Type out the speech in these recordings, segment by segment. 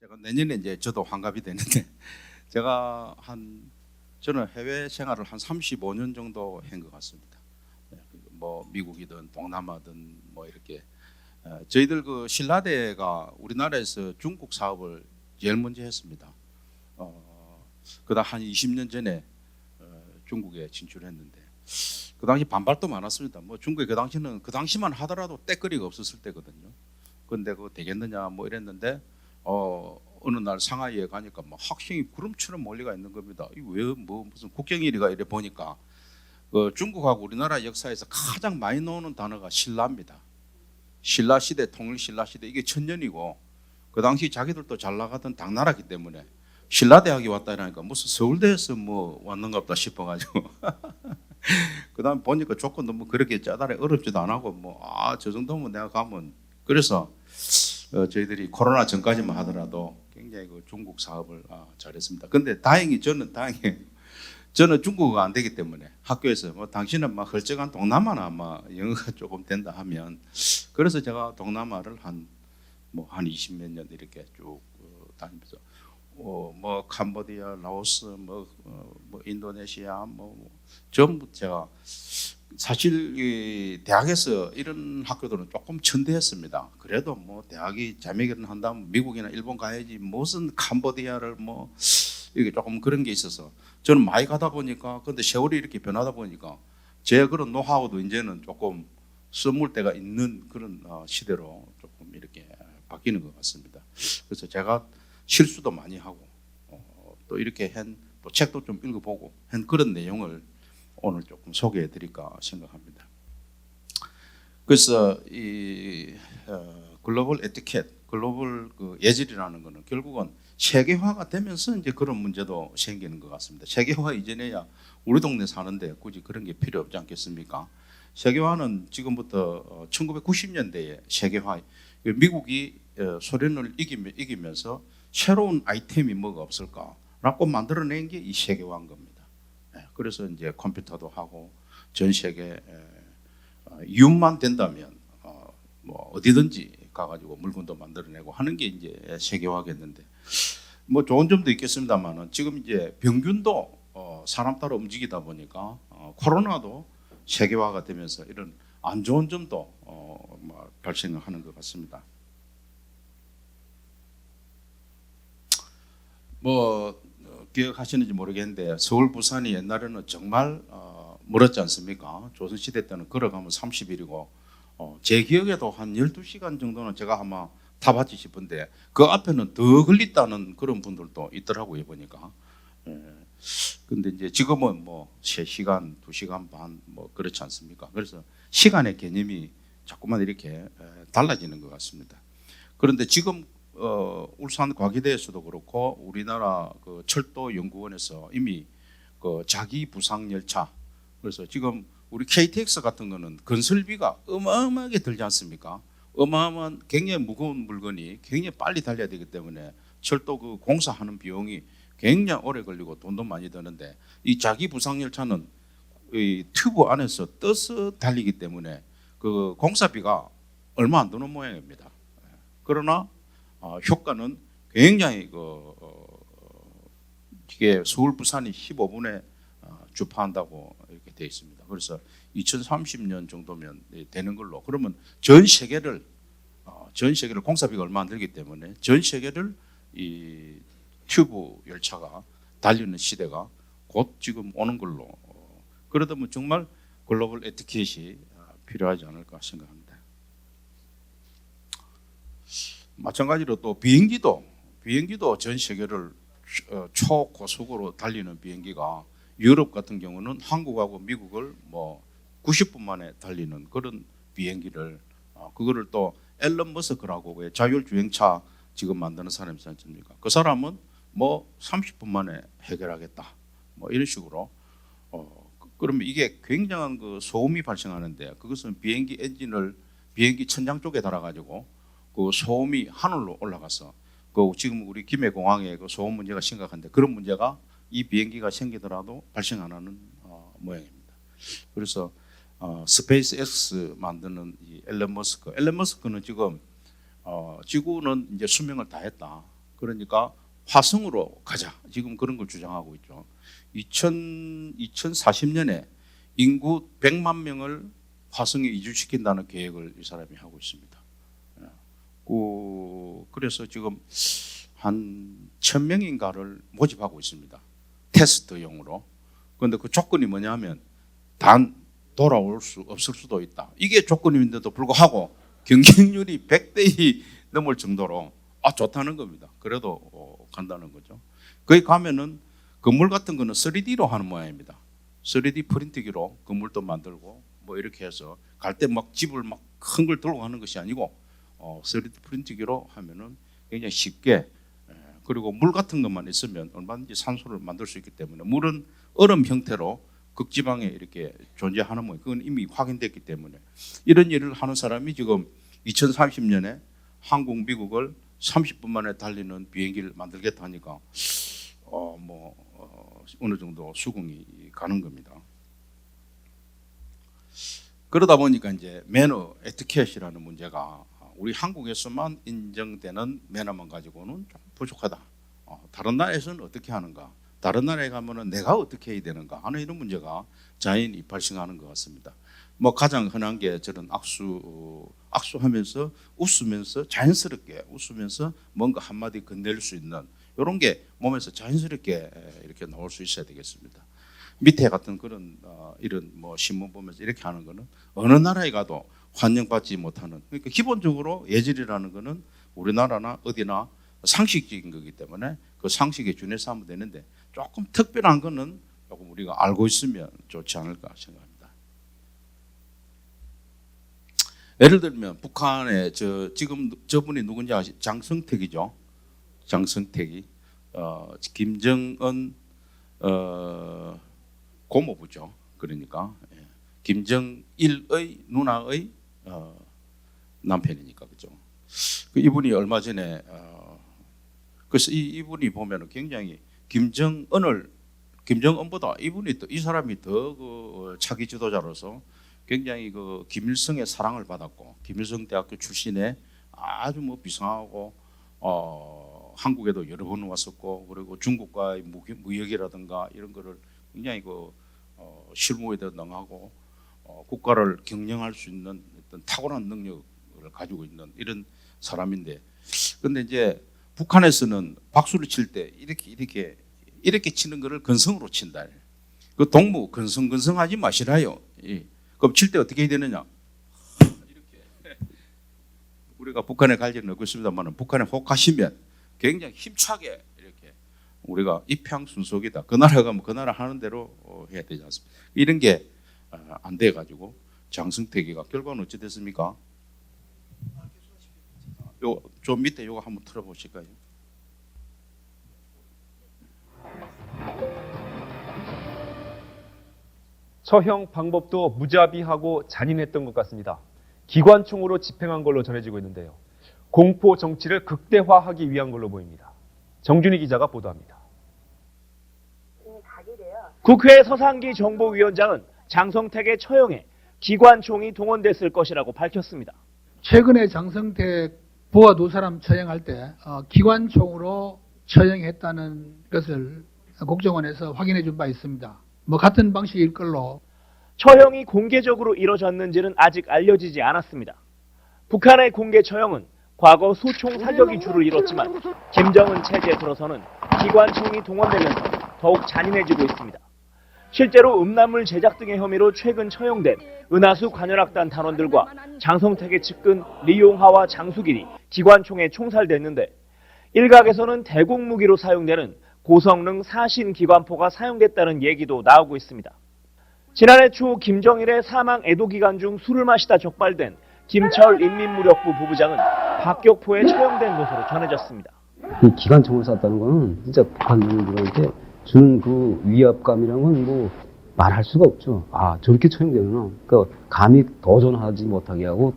제가 내년에 이제 저도 환갑이 되는데 저는 해외 생활을 한 35년 정도 한 것 같습니다. 뭐 미국이든 동남아든 뭐 이렇게 저희들 그 신라대가 우리나라에서 중국 사업을 제일 먼저 했습니다. 그다음 한 20년 전에 중국에 진출했는데 그 당시 반발도 많았습니다. 뭐 중국에 그 당시는 그 당시만 하더라도 때거리가 없었을 때거든요. 근데 그거 되겠느냐 뭐 이랬는데 어느 날 상하이에 가니까 막 학생이 구름처럼 몰려가 있는 겁니다. 왜 뭐 무슨 국경일이가 이래 보니까 그 중국하고 우리나라 역사에서 가장 많이 나오는 단어가 신라입니다. 신라 시대, 통일 신라 시대 이게 천년이고 그 당시 자기들도 잘 나가던 당나라기 때문에 신라 대학이 왔다 이러니까 무슨 서울대에서 뭐 왔는가 보다 싶어가지고 그다음 보니까 조건 너무 그렇게 짜다래 어렵지도 안 하고 저 정도면 내가 가면 그래서 저희들이 코로나 전까지만 하더라도 굉장히 그 중국 사업을 잘했습니다. 근데 다행히 저는 중국어가 안 되기 때문에 학교에서 뭐 당신은 막 헐쩍한 동남아나 아마 영어가 조금 된다 하면 그래서 제가 동남아를 한 20몇 년 이렇게 쭉 다니면서 뭐 캄보디아, 라오스, 뭐 인도네시아 전부 제가 사실 이 대학에서 이런 학교들은 조금 천대했습니다. 그래도 뭐 대학이 자매 결혼한다면 미국이나 일본 가야지 무슨 캄보디아를 이게 조금 그런 게 있어서 저는 많이 가다 보니까 근데 세월이 이렇게 변하다 보니까 제 그런 노하우도 이제는 조금 써물 때가 있는 그런 시대로 조금 이렇게 바뀌는 것 같습니다. 그래서 제가 실수도 많이 하고 또 이렇게 또 책도 좀 읽어보고 한 그런 내용을 오늘 조금 소개해 드릴까 생각합니다. 그래서 이 글로벌 에티켓, 글로벌 그 예절이라는 것은 결국은 세계화가 되면서 이제 그런 문제도 생기는 것 같습니다. 세계화 이전에야 우리 동네 사는데 굳이 그런 게 필요 없지 않겠습니까? 세계화는 지금부터 1990년대에 세계화, 미국이 소련을 이기면서 새로운 아이템이 뭐가 없을까라고 만들어낸 게 이 세계화인 겁니다. 그래서 이제 컴퓨터도 하고 전 세계 이웃만 된다면 뭐 어디든지 가가지고 물건도 만들어내고 하는 게 이제 세계화겠는데 뭐 좋은 점도 있겠습니다만은 지금 이제 병균도 사람 따라 움직이다 보니까 코로나도 세계화가 되면서 이런 안 좋은 점도 발생하는 것 같습니다. 기억하시는지 모르겠는데 서울 부산이 옛날에는 정말 멀었지 않습니까? 조선시대 때는 걸어가면 30일이고 제 기억에도 한 12시간 정도는 제가 아마 타봤지 싶은데 그 앞에는 더 걸렸다는 그런 분들도 있더라고요 보니까. 근데 이제 지금은 3시간, 2시간 반 그렇지 않습니까? 그래서 시간의 개념이 자꾸만 이렇게 달라지는 것 같습니다. 그런데 지금 울산 과기대에서도 그렇고 우리나라 그 철도연구원에서 이미 그 자기 부상 열차 그래서 지금 우리 KTX 같은 거는 건설비가 어마어마하게 들지 않습니까? 어마어마한 굉장히 무거운 물건이 굉장히 빨리 달려야 되기 때문에 철도 그 공사하는 비용이 굉장히 오래 걸리고 돈도 많이 드는데 이 자기 부상 열차는 이 튜브 안에서 떠서 달리기 때문에 그 공사비가 얼마 안 드는 모양입니다. 그러나 효과는 굉장히 이게 서울 부산이 15분에 주파한다고 이렇게 되어 있습니다. 그래서 2030년 정도면 되는 걸로 그러면 전 세계를 공사비가 얼마 안 들기 때문에 전 세계를 이 튜브 열차가 달리는 시대가 곧 지금 오는 걸로 그러다 보면 정말 글로벌 에티켓이 필요하지 않을까 생각합니다. 마찬가지로 또 비행기도 전 세계를 초고속으로 달리는 비행기가 유럽 같은 경우는 한국하고 미국을 90분 만에 달리는 그런 비행기를 그거를 또 앨런 머스크라고 자율주행차 지금 만드는 사람이 있지 않습니까? 그 사람은 30분 만에 해결하겠다 이런 식으로 그러면 이게 굉장한 그 소음이 발생하는데 그것은 비행기 천장 쪽에 달아가지고 그 소음이 하늘로 올라가서 그 지금 우리 김해공항에 그 소음 문제가 심각한데 그런 문제가 이 비행기가 생기더라도 발생 안 하는 모양입니다. 그래서 스페이스X 만드는 이 앨런 머스크는 지금 지구는 이제 수명을 다했다. 그러니까 화성으로 가자. 지금 그런 걸 주장하고 있죠. 2040년에 인구 100만 명을 화성에 이주시킨다는 계획을 이 사람이 하고 있습니다. 그래서 지금 한 1000명인가를 모집하고 있습니다. 테스트용으로. 그런데 그 조건이 뭐냐면 단 돌아올 수 없을 수도 있다. 이게 조건인데도 불구하고 경쟁률이 100대2 넘을 정도로 좋다는 겁니다. 그래도 간다는 거죠. 거기 가면은 건물 같은 거는 3D로 하는 모양입니다. 3D 프린트기로 건물도 만들고 뭐 이렇게 해서 갈 때 막 집을 막 큰 걸 들고 가는 것이 아니고 3D 프린트기로 하면은 굉장히 쉽게, 그리고 물 같은 것만 있으면 얼마든지 산소를 만들 수 있기 때문에, 물은 얼음 형태로 극지방에 이렇게 존재하는 모양, 그건 이미 확인됐기 때문에 이런 일을 하는 사람이 지금 2030년에 한국 미국을 30분 만에 달리는 비행기를 만들겠다 하니까 어느 정도 수긍이 가는 겁니다. 그러다 보니까 이제 매너 에티켓이라는 문제가 우리 한국에서만 인정되는 매너만 가지고는 좀 부족하다. 다른 나라에서는 어떻게 하는가? 다른 나라에 가면은 내가 어떻게 해야 되는가 하는 이런 문제가 자연히 발생하는 것 같습니다. 뭐 가장 흔한 게 저런 악수하면서 웃으면서 자연스럽게 웃으면서 뭔가 한마디 건넬 수 있는 이런 게 몸에서 자연스럽게 이렇게 나올 수 있어야 되겠습니다. 밑에 같은 그런 이런 뭐 신문 보면서 이렇게 하는 거는 어느 나라에 가도 환영받지 못하는, 그러니까 기본적으로 예절이라는 거는 우리나라나 어디나 상식적인 거기 때문에 그 상식에 준해서 하면 되는데 조금 특별한 거는 조금 우리가 알고 있으면 좋지 않을까 생각합니다. 예를 들면 북한에 지금 저분이 누군지 아시죠? 장성택이죠. 장성택이 김정은 고모부죠. 그러니까 김정일의 누나의 남편이니까, 그죠. 이분이 얼마 전에 그래서 이분이 보면은 굉장히 김정은보다 이분이 이 사람이 더 그 차기 지도자로서 굉장히 그 김일성의 사랑을 받았고, 김일성 대학교 출신에 아주 뭐 비상하고 한국에도 여러 번 왔었고, 그리고 중국과의 무역이라든가 이런 거를 굉장히 그 실무에도 능하고 국가를 경영할 수 있는 어떤 탁월한 능력을 가지고 있는 이런 사람인데, 근데 이제 북한에서는 박수를 칠 때 이렇게 치는 거를 건성으로 친다. 그 동무 건성하지 마시라요. 그럼 칠 때 어떻게 해야 되느냐? 이렇게 우리가 북한에 갈 일은 없겠습니다만 북한에 혹 가시면 굉장히 힘차게 이렇게 우리가 입향순속이다. 그 나라 가면 그 나라 하는 대로 해야 되지 않습니까? 이런 게 안 돼 가지고 장성택이가 결과는 어찌 됐습니까? 좀 밑에 요거 한번 틀어보실까요? 처형 방법도 무자비하고 잔인했던 것 같습니다. 기관총으로 집행한 걸로 전해지고 있는데요. 공포 정치를 극대화하기 위한 걸로 보입니다. 정준희 기자가 보도합니다. 국회 서상기 정보위원장은 장성택의 처형에 기관총이 동원됐을 것이라고 밝혔습니다. 최근에 장성택 부하 두 사람 처형할 때 기관총으로 처형했다는 것을 국정원에서 확인해 준 바 있습니다. 뭐 같은 방식일 걸로. 처형이 공개적으로 이뤄졌는지는 아직 알려지지 않았습니다. 북한의 공개 처형은 과거 수총 사격이 주를 이뤘지만 김정은 체제 들어서는 기관총이 동원되면서 더욱 잔인해지고 있습니다. 실제로 음란물 제작 등의 혐의로 최근 처형된 은하수 관현악단 단원들과 장성택의 측근 리용하와 장수길이 기관총에 총살됐는데, 일각에서는 대공 무기로 사용되는 고성능 사신 기관포가 사용됐다는 얘기도 나오고 있습니다. 지난해 초 김정일의 사망 애도 기간 중 술을 마시다 적발된 김철 인민무력부 부부장은 박격포에 처형된 것으로 전해졌습니다. 이 기관총을 쐈다는 거는 진짜 북한 놈들한테 주는 그 위압감이란 건 뭐 말할 수가 없죠. 저렇게 처형되면 그러니까 감히 도전하지 못하게 하고.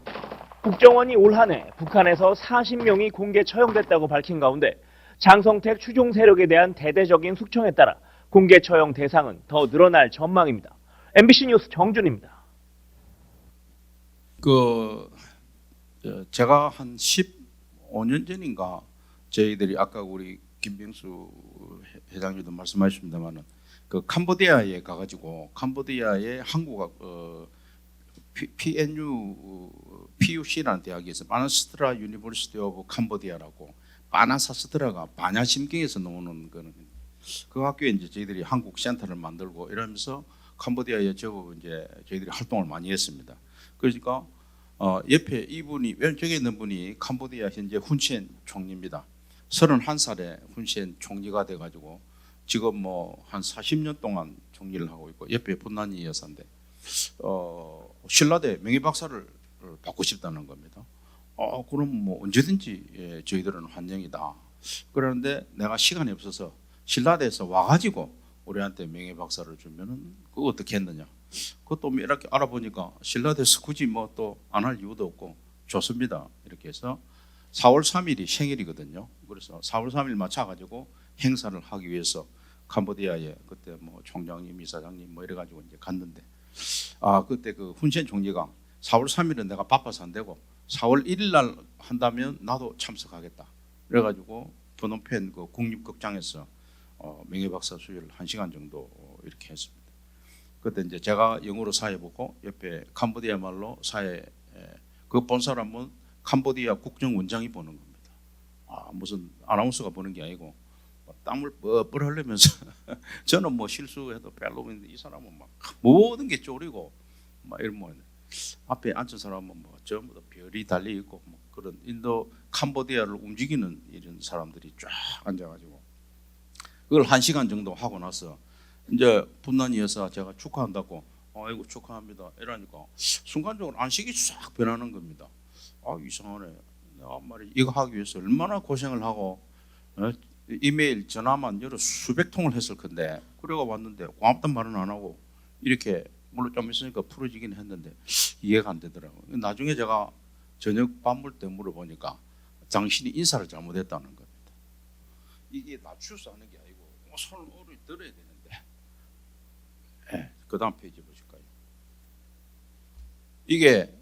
국정원이 올 한 해 북한에서 40명이 공개 처형됐다고 밝힌 가운데 장성택 추종 세력에 대한 대대적인 숙청에 따라 공개 처형 대상은 더 늘어날 전망입니다. MBC 뉴스 정준입니다. 제가 한 15년 전인가 저희들이 아까 우리 김병수 회장님도 말씀하셨습니다만은 그 캄보디아에 가가지고 캄보디아의 한국 PUC라는 대학에서 바나사스트라 유니버시티 오브 캄보디아라고 바나사스트라가 바냐심경에서 나오는 거는 그 학교에 이제 저희들이 한국 센터를 만들고 이러면서 캄보디아에 제법 이제 저희들이 활동을 많이 했습니다. 그러니까 옆에 이분이 왼쪽에 있는 분이 캄보디아 현재 훈센 총리입니다. 31살에 훈센 총리가 돼가지고 지금 뭐 한 40년 동안 총리를 하고 있고 옆에 분난이 여사인데 신라대 명예박사를 받고 싶다는 겁니다. 그럼 뭐 언제든지 저희들은 환영이다. 그런데 내가 시간이 없어서 신라대에서 와가지고 우리한테 명예박사를 주면은 그거 어떻게 했느냐. 그것도 이렇게 알아보니까 신라대에서 굳이 뭐 또 안 할 이유도 없고 좋습니다. 이렇게 해서 4월 3일이 생일이거든요. 그래서 4월 3일 맞춰가지고 행사를 하기 위해서 캄보디아에 그때 뭐 총장님, 이사장님 뭐 이래가지고 이제 갔는데 그때 그 훈센 총리가 4월 3일은 내가 바빠서 안 되고 4월 1일 날 한다면 나도 참석하겠다. 그래가지고 프놈펜 그 국립극장에서 명예박사 수여를 1시간 정도 이렇게 했습니다. 그때 이제 제가 영어로 사회 보고 옆에 캄보디아 말로 사회 그 본 사람은 캄보디아 국정원장이 보는 겁니다. 무슨 아나운서가 보는 게 아니고 땀을 뻘뻘 흘리면서 저는 뭐 실수해도 별로인데 이 사람은 막 모든 게 쪼리고 막 이러면 앞에 앉은 사람은 뭐 전부 다 별이 달려 있고 뭐 그런 인도 캄보디아를 움직이는 이런 사람들이 쫙 앉아가지고 그걸 1시간 정도 하고 나서 이제 분난이 여사 제가 축하한다고 아이고 축하합니다 이러니까 순간적으로 안식이 싹 변하는 겁니다. 이상하네. 내가 말이 이거 하기 위해서 얼마나 고생을 하고 이메일 전화만 여러 수백 통을 했을 건데 그래가 왔는데 고맙단 말은 안 하고 이렇게 물론 좀 있으니까 풀어지긴 했는데 이해가 안 되더라고요. 나중에 제가 저녁 밥물 때 물어보니까 당신이 인사를 잘못했다는 겁니다. 이게 낮추서 하는 게 아니고 손을 오래 들어야 되는데 그 다음 페이지 보실까요? 이게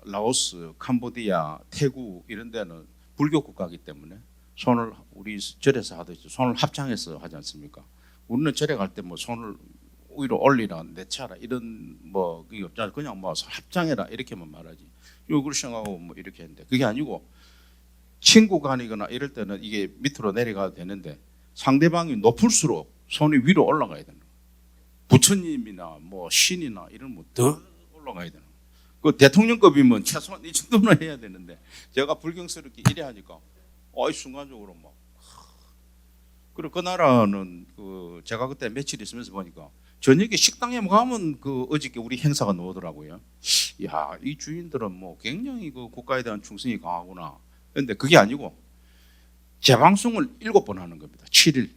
라오스, 캄보디아, 태국 이런 데는 불교 국가이기 때문에 손을 우리 절에서 하듯이 손을 합장해서 하지 않습니까? 우리는 절에 갈 때 뭐 손을 위로 올리라, 내차라 이런 뭐 그게 없잖아요. 그냥 뭐 합장해라 이렇게만 말하지. 이거 그렇게 생각하고 뭐 이렇게 했는데 그게 아니고 친구 간이거나 이럴 때는 이게 밑으로 내려가도 되는데 상대방이 높을수록 손이 위로 올라가야 되는 거예요. 부처님이나 뭐 신이나 이런 뭐 더 올라가야 되는 거예요. 그 대통령급이면 최소한 이 정도는 해야 되는데 제가 불경스럽게 이래 하니까 순간적으로 막 그리고 그 나라는 그 제가 그때 며칠 있으면서 보니까 저녁에 식당에 가면 그 어저께 우리 행사가 나오더라고요. 야, 이 주인들은 뭐 굉장히 그 국가에 대한 충성이 강하구나. 그런데 그게 아니고 재방송을 7번 하는 겁니다. 7일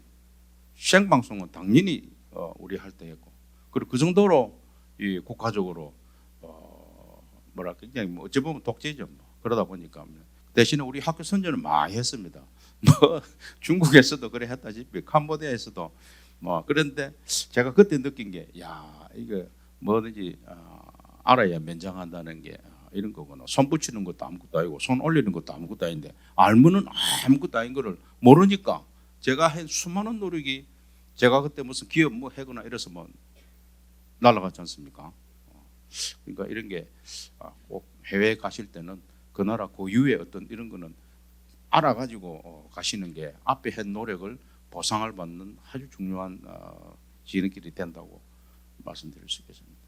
생방송은 당연히 우리 할 때 했고 그리고 그 정도로 이 국가적으로 뭐랄까 그냥 뭐 어찌 보면 독재죠. 뭐. 그러다 보니까 대신에 우리 학교 선전을 많이 했습니다. 뭐 중국에서도 그래 했다시피 캄보디아에서도 뭐 그런데 제가 그때 느낀 게 야 이거 뭐든지 알아야 면장한다는 게 이런 거구나. 손 붙이는 것도 아무것도 아니고 손 올리는 것도 아무것도 아닌데 알면은 아무것도 아닌 거를 모르니까 제가 한 수많은 노력이 제가 그때 무슨 기업 뭐 해거나 이래서 뭐 날아갔지 않습니까? 그러니까 이런 게 꼭 해외에 가실 때는 그 나라 고유의 어떤 이런 거는 알아가지고 가시는 게 앞에 한 노력을 보상을 받는 아주 중요한 지름길이 된다고 말씀드릴 수 있겠습니다.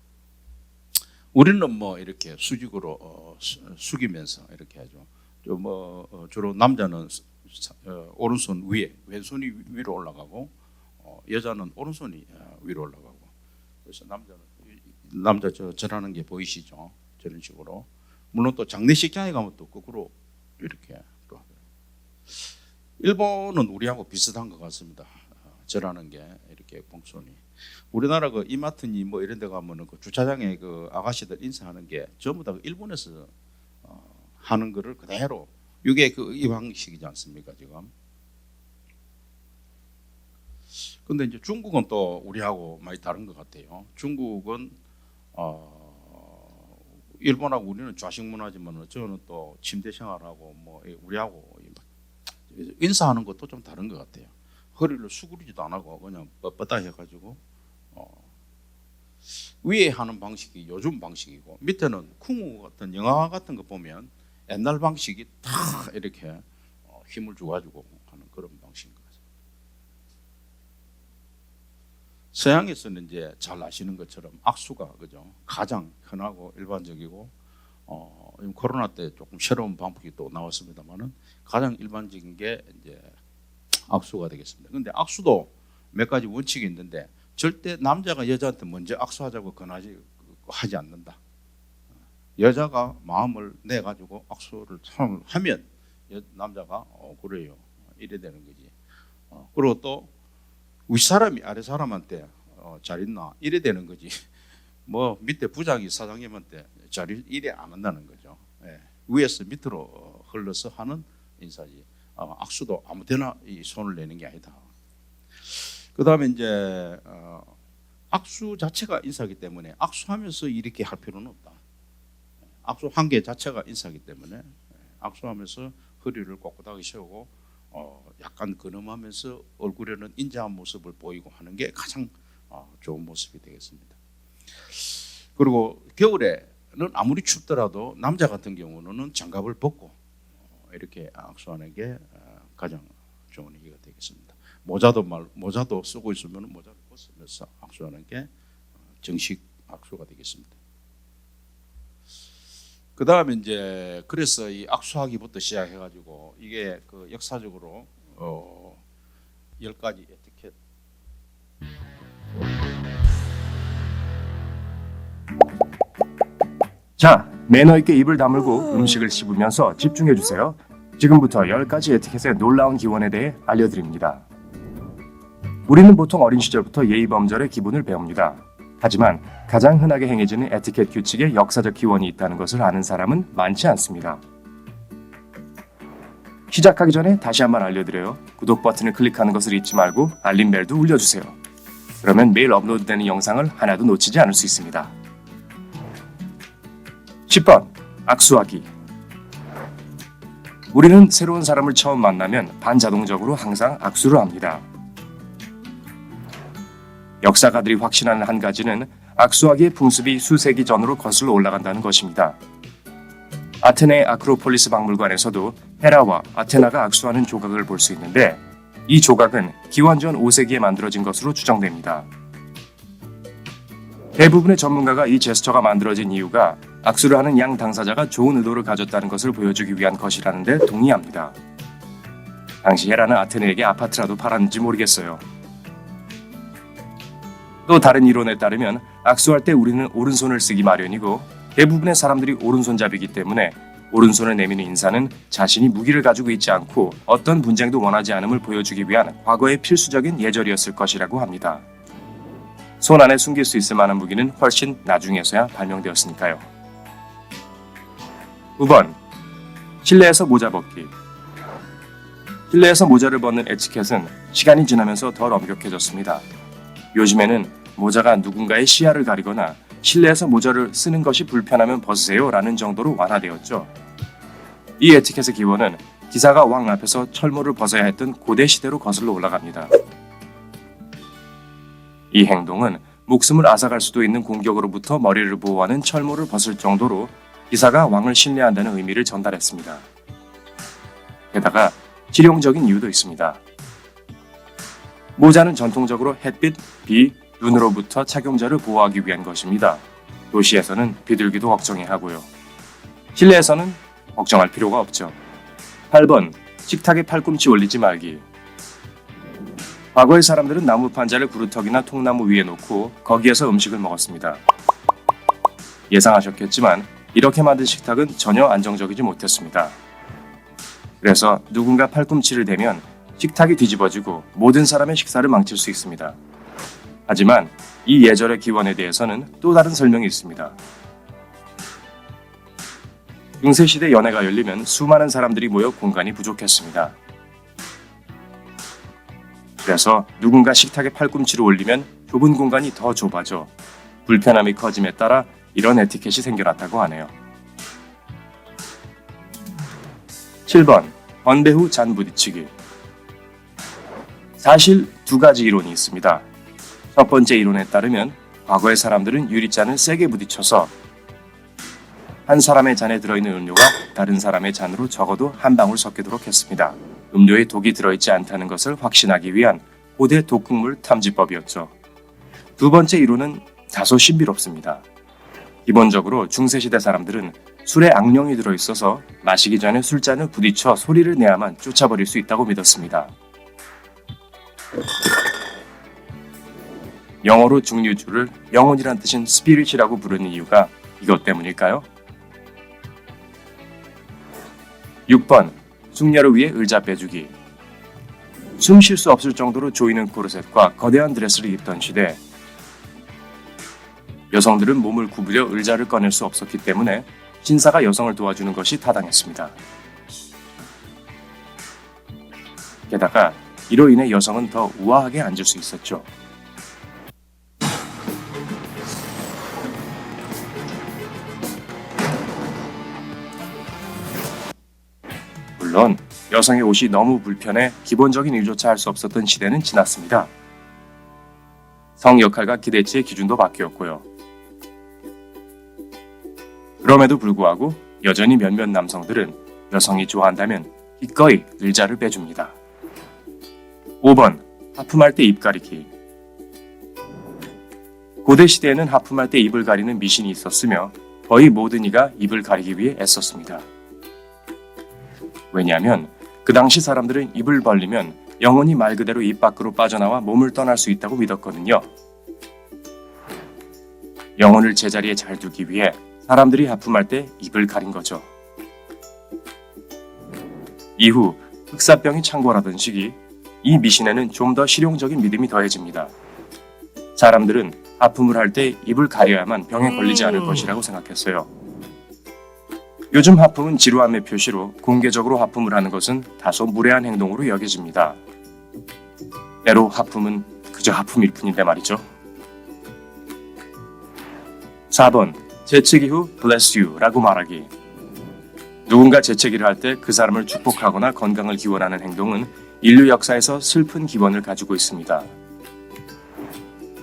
우리는 뭐 이렇게 수직으로 숙이면서 이렇게 하죠. 주로 남자는 오른손 위에, 왼손이 위로 올라가고 여자는 오른손이 위로 올라가고. 그래서 남자 절하는 게 보이시죠? 저런 식으로. 물론 또 장례식장에 가면 또 거꾸로 이렇게 또 하더라고요. 일본은 우리하고 비슷한 것 같습니다. 절하는 게 이렇게 봉손이. 우리나라 그 이마트니 뭐 이런 데 가면은 그 주차장에 그 아가씨들 인사하는 게 전부 다 일본에서 하는 거를 그대로 이게 그 이 방식이지 않습니까 지금? 근데 이제 중국은 또 우리하고 많이 다른 것 같아요. 중국은 일본하고 우리는 좌식 문화지만 저는 또 침대 생활하고 뭐 우리하고 인사하는 것도 좀 다른 것 같아요. 허리를 수그리지도 안 하고 그냥 뻣뻣다 해가지고 위에 하는 방식이 요즘 방식이고 밑에는 쿵우 같은 영화 같은 거 보면 옛날 방식이 다 이렇게 힘을 줘가지고 하는 그런 방식인 것 같아요. 서양에서는 이제 잘 아시는 것처럼 악수가 그죠 가장 흔하고 일반적이고 코로나 때 조금 새로운 방법이 또 나왔습니다만은 가장 일반적인 게 이제 악수가 되겠습니다. 그런데 악수도 몇 가지 원칙이 있는데 절대 남자가 여자한테 먼저 악수하자고 권하지 하지 않는다. 여자가 마음을 내 가지고 악수를 하면 남자가 그래요 이래 되는 거지. 그리고 또 윗사람이 아래 사람한테 잘 있나 이래 되는 거지. 뭐 밑에 부장이 사장님한테 잘 이래 안 한다는 거죠. 예. 위에서 밑으로 흘러서 하는 인사지. 악수도 아무데나 이 손을 내는 게 아니다. 그 다음에 이제 악수 자체가 인사이기 때문에 악수하면서 이렇게 할 필요는 없다. 악수 한 개 자체가 인사이기 때문에 악수하면서 허리를 꼿꼿하게 세우고 약간 근엄하면서 얼굴에는 인자한 모습을 보이고 하는 게 가장 좋은 모습이 되겠습니다. 그리고 겨울에는 아무리 춥더라도 남자 같은 경우는 장갑을 벗고 이렇게 악수하는 게 가장 좋은 얘기가 되겠습니다. 모자도 쓰고 있으면 모자를 벗으면서 악수하는 게 정식 악수가 되겠습니다. 그 다음에 이제 그래서 이 악수하기부터 시작해가지고 이게 그 역사적으로 10가지 에티켓. 자, 매너 있게 입을 다물고 음식을 씹으면서 집중해 주세요. 지금부터 10가지 에티켓의 놀라운 기원에 대해 알려드립니다. 우리는 보통 어린 시절부터 예의범절의 기본을 배웁니다. 하지만 가장 흔하게 행해지는 에티켓 규칙에 역사적 기원이 있다는 것을 아는 사람은 많지 않습니다. 시작하기 전에 다시 한번 알려드려요. 구독 버튼을 클릭하는 것을 잊지 말고 알림벨도 울려주세요. 그러면 매일 업로드되는 영상을 하나도 놓치지 않을 수 있습니다. 10번 악수하기. 우리는 새로운 사람을 처음 만나면 반자동적으로 항상 악수를 합니다. 역사가들이 확신하는 한 가지는 악수하기의 풍습이 수세기 전으로 거슬러 올라간다는 것입니다. 아테네 아크로폴리스 박물관에서도 헤라와 아테나가 악수하는 조각을 볼 수 있는데 이 조각은 기원전 5세기에 만들어진 것으로 추정됩니다. 대부분의 전문가가 이 제스처가 만들어진 이유가 악수를 하는 양 당사자가 좋은 의도를 가졌다는 것을 보여주기 위한 것이라는 데 동의합니다. 당시 헤라는 아테네에게 아파트라도 팔았는지 모르겠어요. 또 다른 이론에 따르면 악수할 때 우리는 오른손을 쓰기 마련이고 대부분의 사람들이 오른손잡이기 때문에 오른손을 내미는 인사는 자신이 무기를 가지고 있지 않고 어떤 분쟁도 원하지 않음을 보여주기 위한 과거의 필수적인 예절이었을 것이라고 합니다. 손 안에 숨길 수 있을 만한 무기는 훨씬 나중에서야 발명되었으니까요. 9번 실내에서 모자 벗기. 실내에서 모자를 벗는 에티켓은 시간이 지나면서 덜 엄격해졌습니다. 요즘에는 모자가 누군가의 시야를 가리거나 실내에서 모자를 쓰는 것이 불편하면 벗으세요 라는 정도로 완화되었죠. 이 에티켓의 기원은 기사가 왕 앞에서 철모를 벗어야 했던 고대 시대로 거슬러 올라갑니다. 이 행동은 목숨을 앗아갈 수도 있는 공격으로부터 머리를 보호하는 철모를 벗을 정도로 기사가 왕을 신뢰한다는 의미를 전달했습니다. 게다가 실용적인 이유도 있습니다. 모자는 전통적으로 햇빛, 비, 눈으로부터 착용자를 보호하기 위한 것입니다. 도시에서는 비둘기도 걱정해야 하고요. 실내에서는 걱정할 필요가 없죠. 8번 식탁에 팔꿈치 올리지 말기. 과거의 사람들은 나무 판자를 구루터기나 통나무 위에 놓고 거기에서 음식을 먹었습니다. 예상하셨겠지만 이렇게 만든 식탁은 전혀 안정적이지 못했습니다. 그래서 누군가 팔꿈치를 대면 식탁이 뒤집어지고 모든 사람의 식사를 망칠 수 있습니다. 하지만 이 예절의 기원에 대해서는 또 다른 설명이 있습니다. 중세시대 연회가 열리면 수많은 사람들이 모여 공간이 부족했습니다. 그래서 누군가 식탁에 팔꿈치를 올리면 좁은 공간이 더 좁아져 불편함이 커짐에 따라 이런 에티켓이 생겨났다고 하네요. 7번 건배 후 잔 부딪히기. 사실 두 가지 이론이 있습니다. 첫 번째 이론에 따르면 과거의 사람들은 유리잔을 세게 부딪혀서 한 사람의 잔에 들어있는 음료가 다른 사람의 잔으로 적어도 한 방울 섞이도록 했습니다. 음료에 독이 들어있지 않다는 것을 확신하기 위한 고대 독극물 탐지법이었죠. 두 번째 이론은 다소 신비롭습니다. 기본적으로 중세시대 사람들은 술에 악령이 들어있어서 마시기 전에 술잔을 부딪혀 소리를 내야만 쫓아버릴 수 있다고 믿었습니다. 영어로 증류주를 영혼이란 뜻인 스피릿이라고 부르는 이유가 이것 때문일까요? 6번, 숙녀를 위해 의자 빼주기. 숨 쉴 수 없을 정도로 조이는 코르셋과 거대한 드레스를 입던 시대, 여성들은 몸을 구부려 의자를 꺼낼 수 없었기 때문에 신사가 여성을 도와주는 것이 타당했습니다. 게다가 이로 인해 여성은 더 우아하게 앉을 수 있었죠. 물론 여성의 옷이 너무 불편해 기본적인 일조차 할 수 없었던 시대는 지났습니다. 성 역할과 기대치의 기준도 바뀌었고요. 그럼에도 불구하고 여전히 몇몇 남성들은 여성이 좋아한다면 기꺼이 의자를 빼줍니다. 5번, 하품할 때 입 가리기. 고대 시대에는 하품할 때 입을 가리는 미신이 있었으며 거의 모든 이가 입을 가리기 위해 애썼습니다. 왜냐하면 그 당시 사람들은 입을 벌리면 영혼이 말 그대로 입 밖으로 빠져나와 몸을 떠날 수 있다고 믿었거든요. 영혼을 제자리에 잘 두기 위해 사람들이 하품할 때 입을 가린 거죠. 이후 흑사병이 창궐하던 시기, 이 미신에는 좀 더 실용적인 믿음이 더해집니다. 사람들은 하품을 할 때 입을 가려야만 병에 걸리지 않을 것이라고 생각했어요. 요즘 하품은 지루함의 표시로 공개적으로 하품을 하는 것은 다소 무례한 행동으로 여겨집니다. 때로 하품은 그저 하품일 뿐인데 말이죠. 4번, 재채기 후 bless you라고 말하기. 누군가 재채기를 할 때 그 사람을 축복하거나 건강을 기원하는 행동은 인류 역사에서 슬픈 기원을 가지고 있습니다.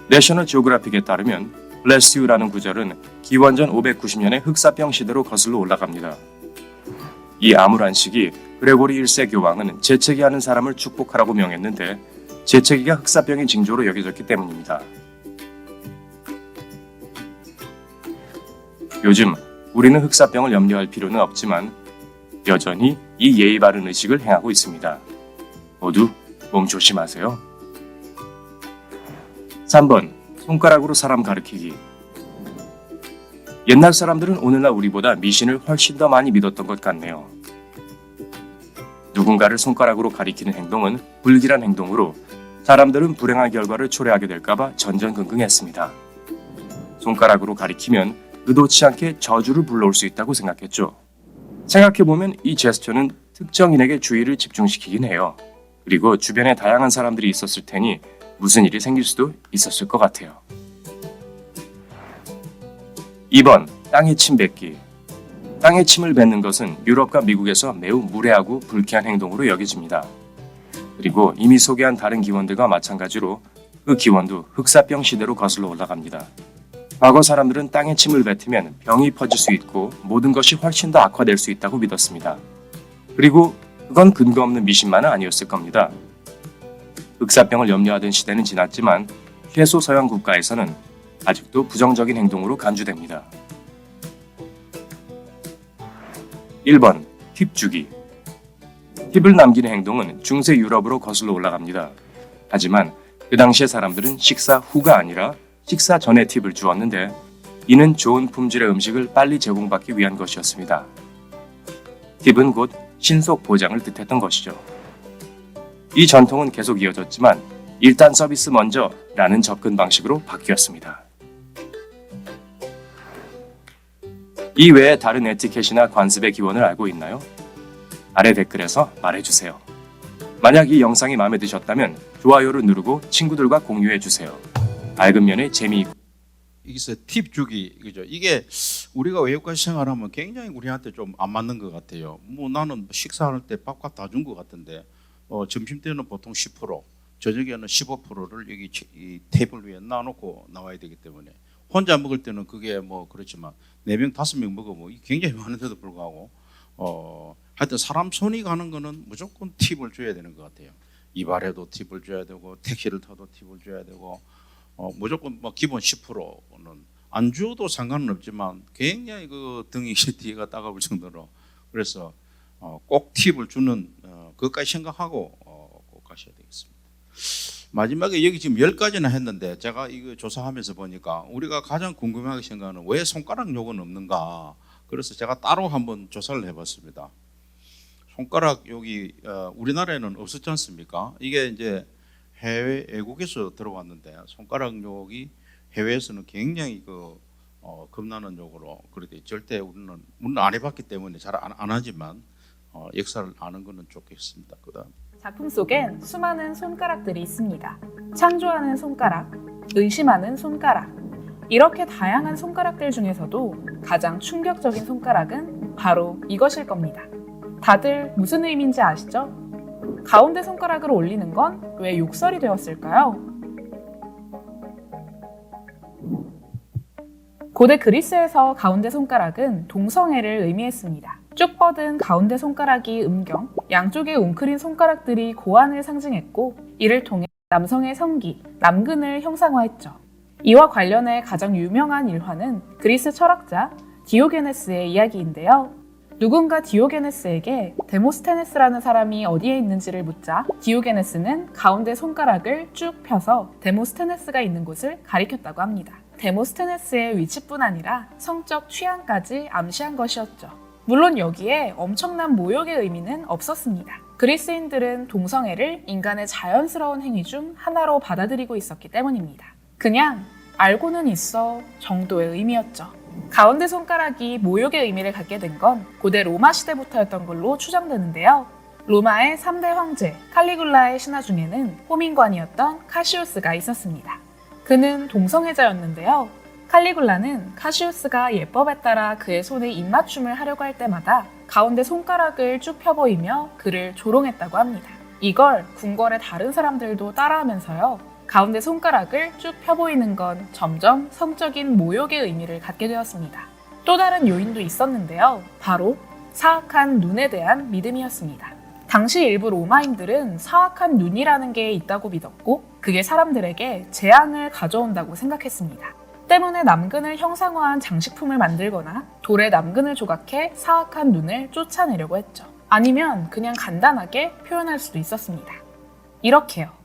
내셔널 지오그래픽에 따르면 bless you라는 구절은 기원전 590년의 흑사병 시대로 거슬러 올라갑니다. 이 암울한 시기 그레고리 1세 교황은 재채기하는 사람을 축복하라고 명했는데 재채기가 흑사병의 징조로 여겨졌기 때문입니다. 요즘 우리는 흑사병을 염려할 필요는 없지만 여전히 이 예의 바른 의식을 행하고 있습니다. 모두 몸 조심하세요. 3번, 손가락으로 사람 가리키기. 옛날 사람들은 오늘날 우리보다 미신을 훨씬 더 많이 믿었던 것 같네요. 누군가를 손가락으로 가리키는 행동은 불길한 행동으로 사람들은 불행한 결과를 초래하게 될까봐 전전긍긍했습니다. 손가락으로 가리키면 의도치 않게 저주를 불러올 수 있다고 생각했죠. 생각해보면 이 제스처는 특정인에게 주의를 집중시키긴 해요. 그리고 주변에 다양한 사람들이 있었을 테니 무슨 일이 생길 수도 있었을 것 같아요. 2번, 땅에 침 뱉기. 땅에 침을 뱉는 것은 유럽과 미국에서 매우 무례하고 불쾌한 행동으로 여겨집니다. 그리고 이미 소개한 다른 기원들과 마찬가지로 그 기원도 흑사병 시대로 거슬러 올라갑니다. 과거 사람들은 땅에 침을 뱉으면 병이 퍼질 수 있고 모든 것이 훨씬 더 악화될 수 있다고 믿었습니다. 그리고 그건 근거 없는 미신만은 아니었을 겁니다. 흑사병을 염려하던 시대는 지났지만 최소 서양 국가에서는 아직도 부정적인 행동으로 간주됩니다. 1번, 팁 주기. 팁을 남기는 행동은 중세 유럽으로 거슬러 올라갑니다. 하지만 그 당시의 사람들은 식사 후가 아니라 식사 전에 팁을 주었는데 이는 좋은 품질의 음식을 빨리 제공받기 위한 것이었습니다. 팁은 곧 신속 보장을 뜻했던 것이죠. 이 전통은 계속 이어졌지만 일단 서비스 먼저 라는 접근 방식으로 바뀌었습니다. 이 외에 다른 에티켓이나 관습의 기원을 알고 있나요? 아래 댓글에서 말해주세요. 만약 이 영상이 마음에 드셨다면 좋아요를 누르고 친구들과 공유해주세요. 밝은 면에 재미있고 여기서 팁 주기 그죠? 이게 우리가 외국까지 생활하면 굉장히 우리한테 좀 안 맞는 것 같아요. 뭐 나는 식사할 때 밥값 다 준 것 같은데 점심 때는 보통 10%, 저녁에는 15%를 여기 이 테이블 위에 놔놓고 나와야 되기 때문에 혼자 먹을 때는 그게 뭐 그렇지만 4명 5명 먹으면 이게 굉장히 많은데도 불구하고 하여튼 사람 손이 가는 거는 무조건 팁을 줘야 되는 것 같아요. 이발해도 팁을 줘야 되고 택시를 타도 팁을 줘야 되고 무조건 뭐 기본 10%는 안 줘도 상관은 없지만 굉장히 그 등이 뒤가 따가울 정도로 그래서 꼭 팁을 주는 그것까지 생각하고 꼭 가셔야 되겠습니다. 마지막에 여기 지금 10가지나 했는데 제가 이거 조사하면서 보니까 우리가 가장 궁금하게 생각하는 왜 손가락 욕은 없는가 그래서 제가 따로 한번 조사를 해봤습니다. 손가락 욕이 우리나라에는 없었지 않습니까? 이게 이제 외국에서 들어왔는데 손가락 욕이 해외에서는 굉장히 겁나는 욕으로 그런데 절대 우리는 물론 안 해봤기 때문에 잘 안 하지만 역사를 아는 거는 좋겠습니다. 그다음 작품 속엔 수많은 손가락들이 있습니다. 창조하는 손가락, 의심하는 손가락. 이렇게 다양한 손가락들 중에서도 가장 충격적인 손가락은 바로 이것일 겁니다. 다들 무슨 의미인지 아시죠? 가운데 손가락을 올리는 건 왜 욕설이 되었을까요? 고대 그리스에서 가운데 손가락은 동성애를 의미했습니다. 쭉 뻗은 가운데 손가락이 음경, 양쪽에 웅크린 손가락들이 고안을 상징했고 이를 통해 남성의 성기, 남근을 형상화했죠. 이와 관련해 가장 유명한 일화는 그리스 철학자 디오게네스의 이야기인데요. 누군가 디오게네스에게 데모스테네스라는 사람이 어디에 있는지를 묻자 디오게네스는 가운데 손가락을 쭉 펴서 데모스테네스가 있는 곳을 가리켰다고 합니다. 데모스테네스의 위치뿐 아니라 성적 취향까지 암시한 것이었죠. 물론 여기에 엄청난 모욕의 의미는 없었습니다. 그리스인들은 동성애를 인간의 자연스러운 행위 중 하나로 받아들이고 있었기 때문입니다. 그냥 알고는 있어 정도의 의미였죠. 가운데 손가락이 모욕의 의미를 갖게 된 건 고대 로마 시대부터였던 걸로 추정되는데요. 로마의 3대 황제 칼리굴라의 신하 중에는 호민관이었던 카시우스가 있었습니다. 그는 동성애자였는데요. 칼리굴라는 카시우스가 예법에 따라 그의 손에 입맞춤을 하려고 할 때마다 가운데 손가락을 쭉 펴보이며 그를 조롱했다고 합니다. 이걸 궁궐의 다른 사람들도 따라하면서요. 가운데 손가락을 쭉 펴보이는 건 점점 성적인 모욕의 의미를 갖게 되었습니다. 또 다른 요인도 있었는데요. 바로 사악한 눈에 대한 믿음이었습니다. 당시 일부 로마인들은 사악한 눈이라는 게 있다고 믿었고 그게 사람들에게 재앙을 가져온다고 생각했습니다. 때문에 남근을 형상화한 장식품을 만들거나 돌에 남근을 조각해 사악한 눈을 쫓아내려고 했죠. 아니면 그냥 간단하게 표현할 수도 있었습니다. 이렇게요.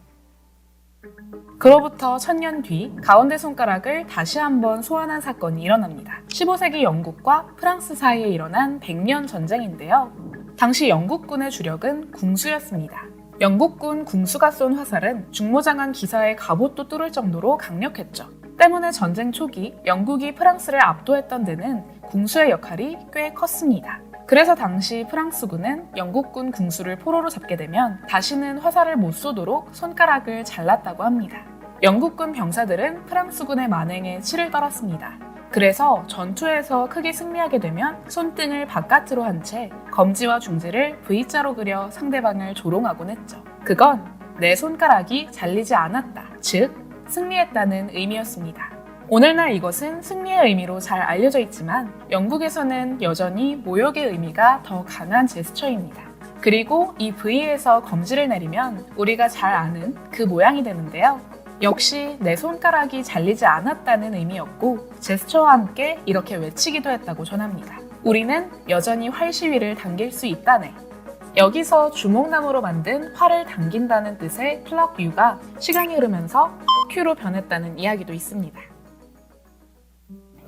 그로부터 1000년 뒤 가운데 손가락을 다시 한번 소환한 사건이 일어납니다. 15세기 영국과 프랑스 사이에 일어난 100년 전쟁인데요. 당시 영국군의 주력은 궁수였습니다. 영국군 궁수가 쏜 화살은 중모장한 기사의 갑옷도 뚫을 정도로 강력했죠. 때문에 전쟁 초기 영국이 프랑스를 압도했던 데는 궁수의 역할이 꽤 컸습니다. 그래서 당시 프랑스군은 영국군 궁수를 포로로 잡게 되면 다시는 화살을 못 쏘도록 손가락을 잘랐다고 합니다. 영국군 병사들은 프랑스군의 만행에 치를 떨었습니다. 그래서 전투에서 크게 승리하게 되면 손등을 바깥으로 한 채 검지와 중지를 V자로 그려 상대방을 조롱하곤 했죠. 그건 내 손가락이 잘리지 않았다, 즉 승리했다는 의미였습니다. 오늘날 이것은 승리의 의미로 잘 알려져 있지만 영국에서는 여전히 모욕의 의미가 더 강한 제스처입니다. 그리고 이 V에서 검지를 내리면 우리가 잘 아는 그 모양이 되는데요. 역시 내 손가락이 잘리지 않았다는 의미였고 제스처와 함께 이렇게 외치기도 했다고 전합니다. 우리는 여전히 활 시위를 당길 수 있다네. 여기서 주목나무로 만든 활을 당긴다는 뜻의 플럭 U가 시간이 흐르면서 Q로 변했다는 이야기도 있습니다.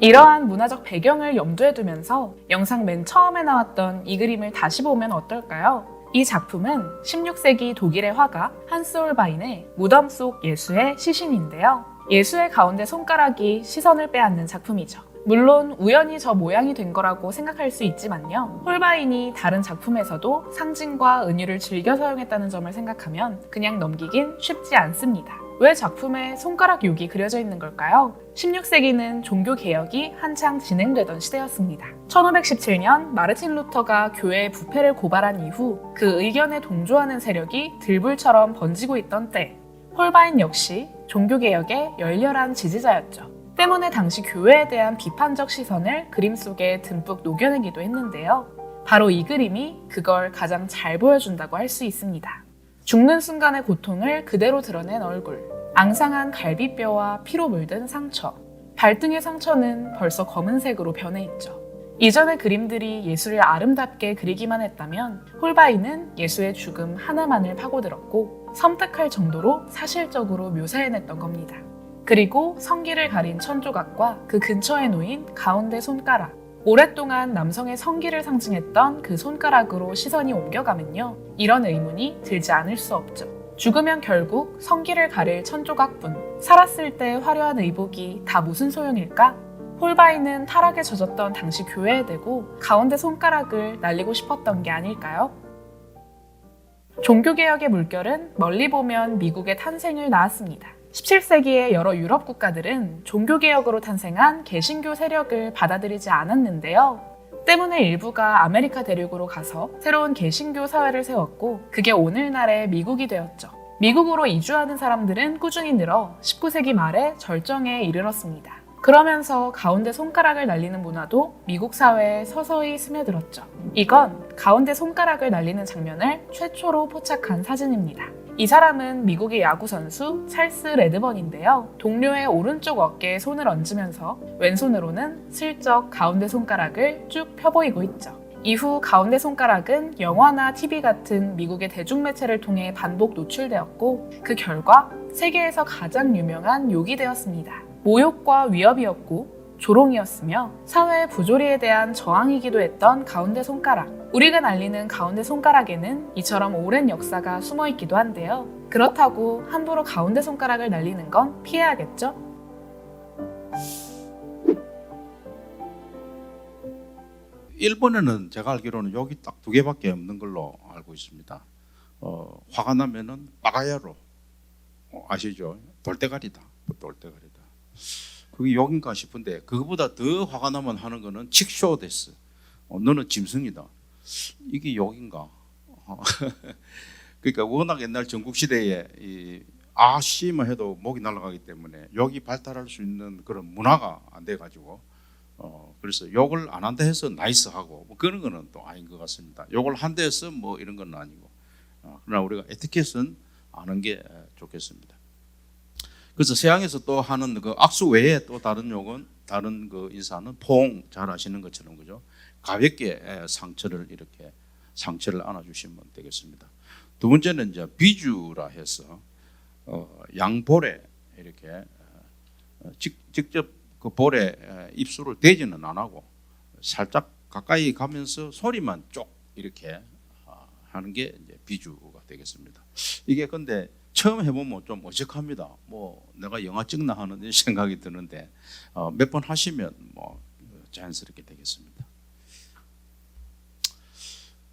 이러한 문화적 배경을 염두에 두면서 영상 맨 처음에 나왔던 이 그림을 다시 보면 어떨까요? 이 작품은 16세기 독일의 화가 한스 홀바인의 무덤 속 예수의 시신인데요. 예수의 가운데 손가락이 시선을 빼앗는 작품이죠. 물론 우연히 저 모양이 된 거라고 생각할 수 있지만요. 홀바인이 다른 작품에서도 상징과 은유를 즐겨 사용했다는 점을 생각하면 그냥 넘기긴 쉽지 않습니다. 왜 작품에 손가락 욕이 그려져 있는 걸까요? 16세기는 종교개혁이 한창 진행되던 시대였습니다. 1517년 마르틴 루터가 교회의 부패를 고발한 이후 그 의견에 동조하는 세력이 들불처럼 번지고 있던 때, 홀바인 역시 종교개혁의 열렬한 지지자였죠. 때문에 당시 교회에 대한 비판적 시선을 그림 속에 듬뿍 녹여내기도 했는데요. 바로 이 그림이 그걸 가장 잘 보여준다고 할 수 있습니다. 죽는 순간의 고통을 그대로 드러낸 얼굴, 앙상한 갈비뼈와 피로 물든 상처, 발등의 상처는 벌써 검은색으로 변해 있죠. 이전의 그림들이 예수를 아름답게 그리기만 했다면 홀바인은 예수의 죽음 하나만을 파고들었고 섬뜩할 정도로 사실적으로 묘사해냈던 겁니다. 그리고 성기를 가린 천조각과 그 근처에 놓인 가운데 손가락, 오랫동안 남성의 성기를 상징했던 그 손가락으로 시선이 옮겨가면요, 이런 의문이 들지 않을 수 없죠. 죽으면 결국 성기를 가릴 천조각뿐, 살았을 때 화려한 의복이 다 무슨 소용일까? 홀바인은 타락에 젖었던 당시 교회에 대고 가운데 손가락을 날리고 싶었던 게 아닐까요? 종교개혁의 물결은 멀리 보면 미국의 탄생을 낳았습니다. 17세기의 여러 유럽 국가들은 종교개혁으로 탄생한 개신교 세력을 받아들이지 않았는데요. 때문에 일부가 아메리카 대륙으로 가서 새로운 개신교 사회를 세웠고 그게 오늘날의 미국이 되었죠. 미국으로 이주하는 사람들은 꾸준히 늘어 19세기 말에 절정에 이르렀습니다. 그러면서 가운데 손가락을 날리는 문화도 미국 사회에 서서히 스며들었죠. 이건 가운데 손가락을 날리는 장면을 최초로 포착한 사진입니다. 이 사람은 미국의 야구 선수 찰스 레드번인데요. 동료의 오른쪽 어깨에 손을 얹으면서 왼손으로는 슬쩍 가운데 손가락을 쭉 펴보이고 있죠. 이후 가운데 손가락은 영화나 TV 같은 미국의 대중매체를 통해 반복 노출되었고 그 결과 세계에서 가장 유명한 욕이 되었습니다. 모욕과 위협이었고 조롱이었으며 사회의 부조리에 대한 저항이기도 했던 가운데 손가락. 우리가 날리는 가운데 손가락에는 이처럼 오랜 역사가 숨어 있기도 한데요. 그렇다고 함부로 가운데 손가락을 날리는 건 피해야겠죠? 일본에는 제가 알기로는 여기 딱 2개밖에 없는 걸로 알고 있습니다. 화가 나면은 빠가야로, 아시죠? 돌대가리다. 돌대가리다. 그게 욕인가 싶은데 그거보다 더 화가 나면 하는 거는 칙쇼 데스. 너는 짐승이다. 이게 욕인가? 그러니까 워낙 옛날 전국시대에 이 아씨만 해도 목이 날아가기 때문에 욕이 발달할 수 있는 그런 문화가 안 돼가지고 그래서 욕을 안 한다 해서 나이스하고 뭐 그런 거는 또 아닌 것 같습니다. 욕을 한다 해서 뭐 이런 건 아니고 그러나 우리가 에티켓은 아는 게 좋겠습니다. 그래서 서양에서 또 하는 그 악수 외에 또 다른 욕은 다른 그 인사는 포옹 잘 아시는 것처럼 그죠? 가볍게 상처를 이렇게 상처를 안아주시면 되겠습니다. 두 번째는 이제 비주라 해서 양볼에 이렇게 직접 그 볼에 입술을 대지는 안 하고 살짝 가까이 가면서 소리만 쪽 이렇게 하는 게 이제 비주가 되겠습니다. 이게 근데 처음 해보면 좀 어색합니다. 뭐 내가 영화 찍나 하는 생각이 드는데 몇 번 하시면 뭐 자연스럽게 되겠습니다.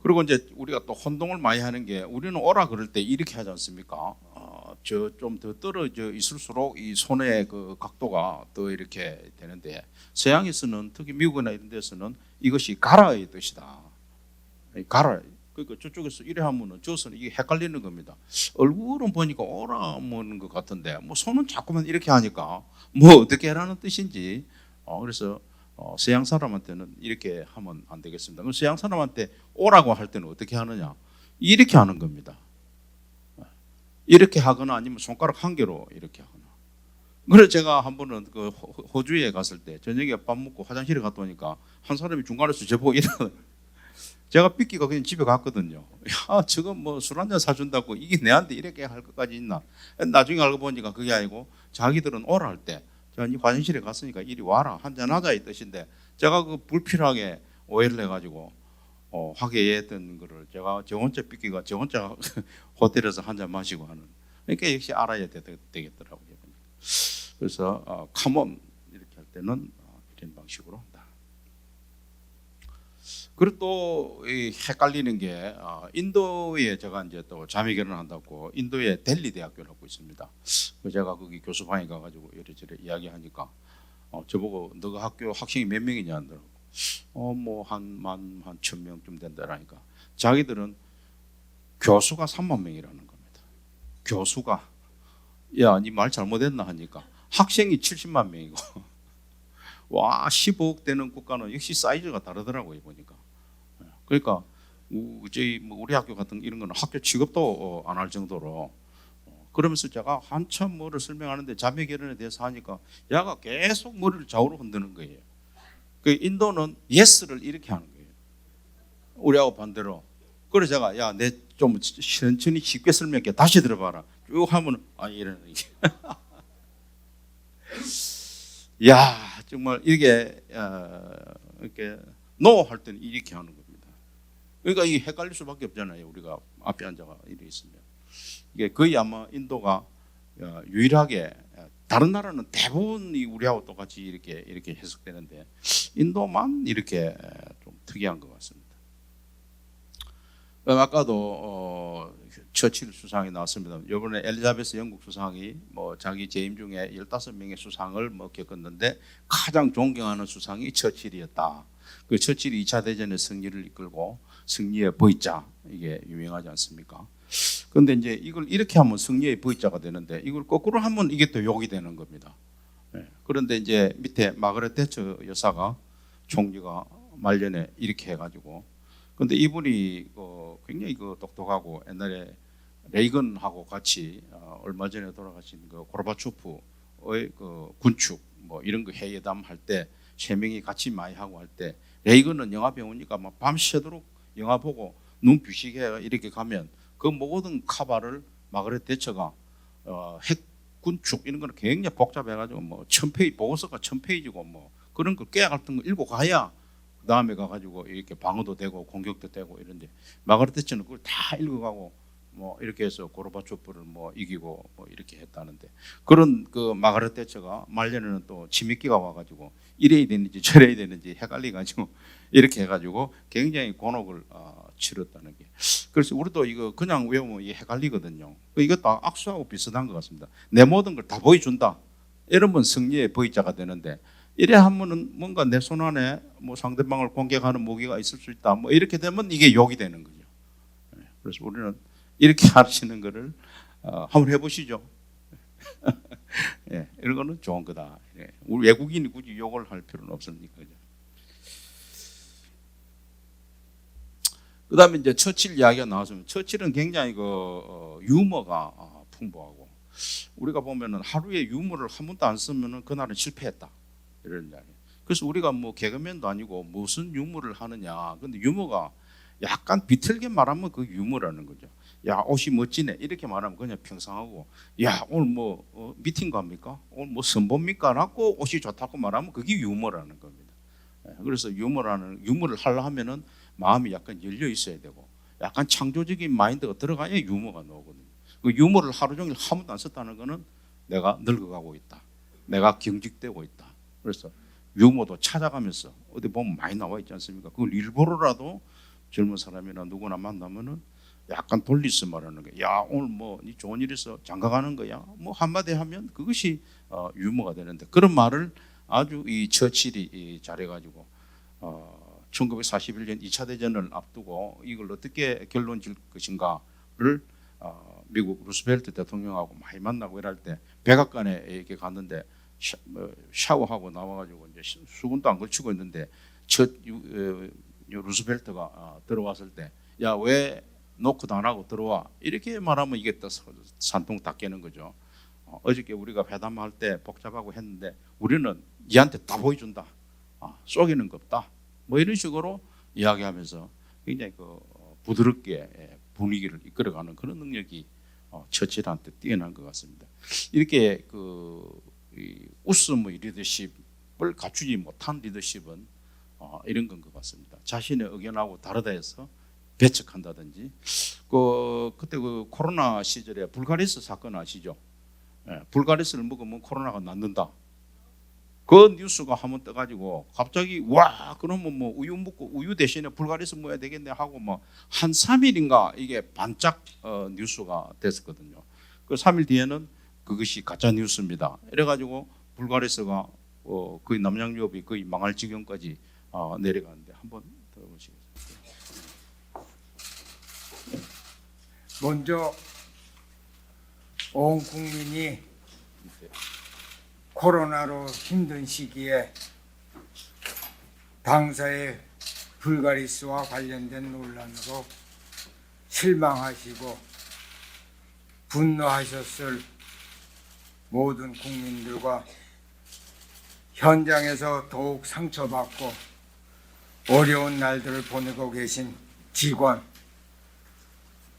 그리고 이제 우리가 또 혼동을 많이 하는 게 우리는 오라 그럴 때 이렇게 하지 않습니까? 저 좀 더 떨어져 있을수록 이 손의 그 각도가 더 이렇게 되는데 서양에서는 특히 미국이나 이런 데서는 이것이 가라의 뜻이다. 가라. 그러니까 저쪽에서 이래 하면은 저서는 이게 헷갈리는 겁니다. 얼굴은 보니까 오라 하는 것 같은데 뭐 손은 자꾸만 이렇게 하니까 뭐 어떻게 하라는 뜻인지 그래서 서양 사람한테는 이렇게 하면 안 되겠습니다. 그럼 서양 사람한테 오라고 할 때는 어떻게 하느냐? 이렇게 하는 겁니다. 이렇게 하거나 아니면 손가락 한 개로 이렇게 하거나. 그래서 제가 한 번은 그 호주에 갔을 때 저녁에 밥 먹고 화장실에 갔다 오니까 한 사람이 중간에서 저보고 이러는 제가 삐끼가 그냥 집에 갔거든요. 야, 저거 뭐 술 한잔 사준다고 이게 내한테 이렇게 할 것까지 있나? 나중에 알고 보니까 그게 아니고 자기들은 오라 할 때 제가 이 화장실에 갔으니까 이리 와라 한잔 하자 이 뜻인데 제가 그 불필요하게 오해를 해가지고 화개했던 거를 제가 저 혼자 삐끼가 저 혼자 호텔에서 한잔 마시고 하는 그러니까 역시 알아야 되겠더라고요. 그래서 컴온 이렇게 할 때는 이런 방식으로. 그리고 또 이 헷갈리는 게 인도에 제가 이제 또 자매 결혼한다고 인도에 델리 대학교를 하고 있습니다. 제가 거기 교수방에 가가지고 이래저래 이야기하니까 저보고 너가 학교 학생이 몇 명이냐 하더라고. 뭐 한 1,000명쯤 된다라니까. 자기들은 교수가 3만 명이라는 겁니다. 교수가 야, 니 말 잘못했나 하니까 학생이 70만 명이고 와 15억 되는 국가는 역시 사이즈가 다르더라고요 보니까. 그러니까 우리 학교 같은 이런 거는 학교 취급도 안 할 정도로 그러면서 제가 한참 뭐를 설명하는데 자매 결혼에 대해서 하니까 야가 계속 머리를 좌우로 흔드는 거예요. 그 인도는 예스를 이렇게 하는 거예요. 우리하고 반대로. 그래서 제가 야, 내 좀 천천히 쉽게 설명할게. 다시 들어봐라. 쭉 하면 이러는 게. 야, 정말 이게 이렇게 노 할 때는 이렇게 하는 겁니다. 그러니까 이게 헷갈릴 수밖에 없잖아요. 우리가 앞에 앉아가 이렇게 있으면. 이게 거의 아마 인도가 유일하게 다른 나라는 대부분 우리하고 똑같이 이렇게 해석되는데 인도만 이렇게 좀 특이한 것 같습니다. 아까도 처칠 수상이 나왔습니다. 이번에 엘리자베스 영국 수상이 뭐 자기 재임 중에 15명의 수상을 뭐 겪었는데 가장 존경하는 수상이 처칠이었다. 그 처칠이 2차 대전의 승리를 이끌고 승리의 V자 이게 유명하지 않습니까? 그런데 이제 이걸 이렇게 하면 승리의 V자가 되는데 이걸 거꾸로 하면 이게 또 욕이 되는 겁니다. 그런데 이제 밑에 마가렛 대처 여사가 총리가 말년에 이렇게 해가지고 근데 이분이 굉장히 똑똑하고 옛날에 레이건하고 같이 얼마 전에 돌아가신 고르바초프의 군축 뭐 이런 거 회의담 할 때 세 명이 같이 많이 하고 할 때 레이건은 영화 배우니까 막 밤새도록 영화 보고 눈 부시게 이렇게 가면 그 모든 카바를 마가렛 대처가 핵 군축 이런 거는 굉장히 복잡해가지고 뭐 1000페이지 보고서가 1000페이지고 뭐 그런 거 깨알 같은 거 읽고 가야 그 다음에 가가지고 이렇게 방어도 되고 공격도 되고 이런데 마가렛 대처는 그걸 다 읽어가고 뭐 이렇게 해서 고르바초프를 뭐 이기고 뭐 이렇게 했다는데 그런 그 마가렛 대처가 말년에는 또 치미끼가 와가지고 이래야 되는지 저래야 되는지 헷갈려가지고 이렇게 해가지고 굉장히 곤혹을 치렀다는 게 그래서 우리도 이거 그냥 외우면 이게 헷갈리거든요. 이것도 악수하고 비슷한 것 같습니다. 내 모든 걸 다 보여준다. 이러면 승리의 V자가 되는데 이래 하면은 뭔가 내 손 안에 뭐 상대방을 공격하는 무기가 있을 수 있다. 뭐 이렇게 되면 이게 욕이 되는 거죠. 그래서 우리는 이렇게 하시는 거를 한번 해보시죠. 예, 이런 거는 좋은 거다. 예, 우리 외국인이 굳이 욕을 할 필요는 없으니까. 그다음에 이제 처칠 이야기가 나왔으면 처칠은 굉장히 유머가 풍부하고 우리가 보면은 하루에 유머를 한 번도 안 쓰면은 그날은 실패했다. 이런 이야기. 그래서 우리가 뭐 개그맨도 아니고 무슨 유머를 하느냐. 근데 유머가 약간 비틀게 말하면 그 유머라는 거죠. 야, 옷이 멋지네. 이렇게 말하면 그냥 평상하고, 야, 오늘 뭐 미팅 갑니까? 오늘 뭐 선봅니까? 라고 옷이 좋다고 말하면 그게 유머라는 겁니다. 그래서 유머를 하려 하면은 마음이 약간 열려 있어야 되고, 약간 창조적인 마인드가 들어가야 유머가 나오거든요. 그 유머를 하루 종일 한 번도 안 썼다는 거는 내가 늙어가고 있다. 내가 경직되고 있다. 그래서 유머도 찾아가면서 어디 보면 많이 나와 있지 않습니까? 그걸 일부러라도 젊은 사람이나 누구나 만나면은 약간 돌리서 말하는 거야. 야, 오늘 뭐 니 좋은 일 있어? 장가 가는 거야? 뭐 한마디 하면 그것이 유머가 되는데 그런 말을 아주 이 처칠이 잘해가지고 1941년 2차 대전을 앞두고 이걸 어떻게 결론 질 것인가를 미국 루스벨트 대통령하고 많이 만나고 이럴 때 백악관에 이렇게 갔는데 샤워하고 나와가지고 이제 수건도 안 걸치고 있는데 루스벨트가 들어왔을 때 야, 왜 노크도 안 하고 들어와? 이렇게 말하면 이게 또 산통 다 깨는 거죠. 어저께 우리가 회담할 때 복잡하고 했는데 우리는 얘한테 다 보여준다. 속이는 거 없다. 뭐 이런 식으로 이야기하면서 굉장히 부드럽게 분위기를 이끌어가는 그런 능력이 처칠한테 뛰어난 것 같습니다. 이렇게 웃음의 리더십을 갖추지 못한 리더십은 이런 건 것 같습니다. 자신의 의견하고 다르다 해서 배척한다든지 그때 코로나 시절에 불가리스 사건 아시죠? 불가리스를 먹으면 코로나가 낫는다. 그 뉴스가 한번 떠가지고 갑자기 와 그러면 뭐 우유 먹고 우유 대신에 불가리스 먹어야 되겠네 하고 뭐 한 3일인가 이게 반짝 뉴스가 됐었거든요. 그 3일 뒤에는 그것이 가짜 뉴스입니다. 이래가지고 불가리스가 거의 남양유업이 거의 망할 지경까지 내려가는데 한번 들어보시겠습니다. 먼저 온 국민이 코로나로 힘든 시기에 당사의 불가리스와 관련된 논란으로 실망하시고 분노하셨을 모든 국민들과 현장에서 더욱 상처받고 어려운 날들을 보내고 계신 직원,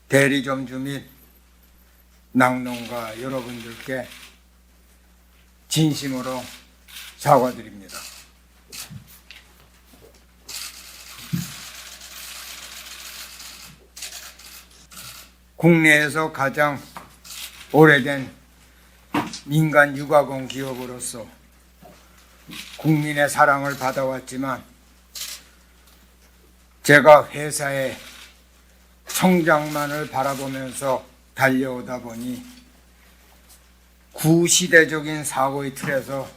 대리점주 및 낙농가 여러분들께 진심으로 사과드립니다. 국내에서 가장 오래된 민간 육아공 기업으로서 국민의 사랑을 받아왔지만 제가 회사의 성장만을 바라보면서 달려오다 보니 구시대적인 사고의 틀에서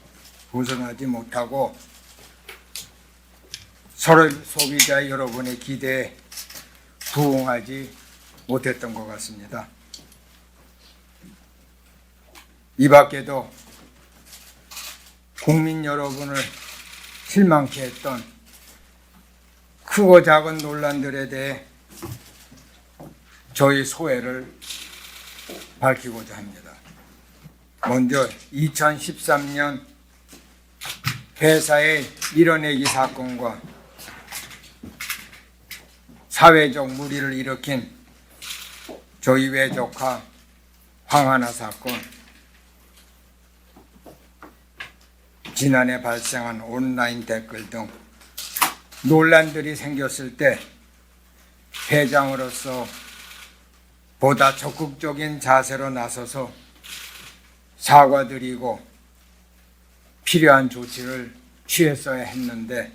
벗어나지 못하고 서로 소비자 여러분의 기대에 부응하지 못했던 것 같습니다. 이 밖에도 국민 여러분을 실망케 했던 크고 작은 논란들에 대해 저희 소회를 밝히고자 합니다. 먼저 2013년 회사의 밀어내기 사건과 사회적 물의를 일으킨 저희 외조카 황하나 사건, 지난해 발생한 온라인 댓글 등 논란들이 생겼을 때 회장으로서 보다 적극적인 자세로 나서서 사과드리고 필요한 조치를 취했어야 했는데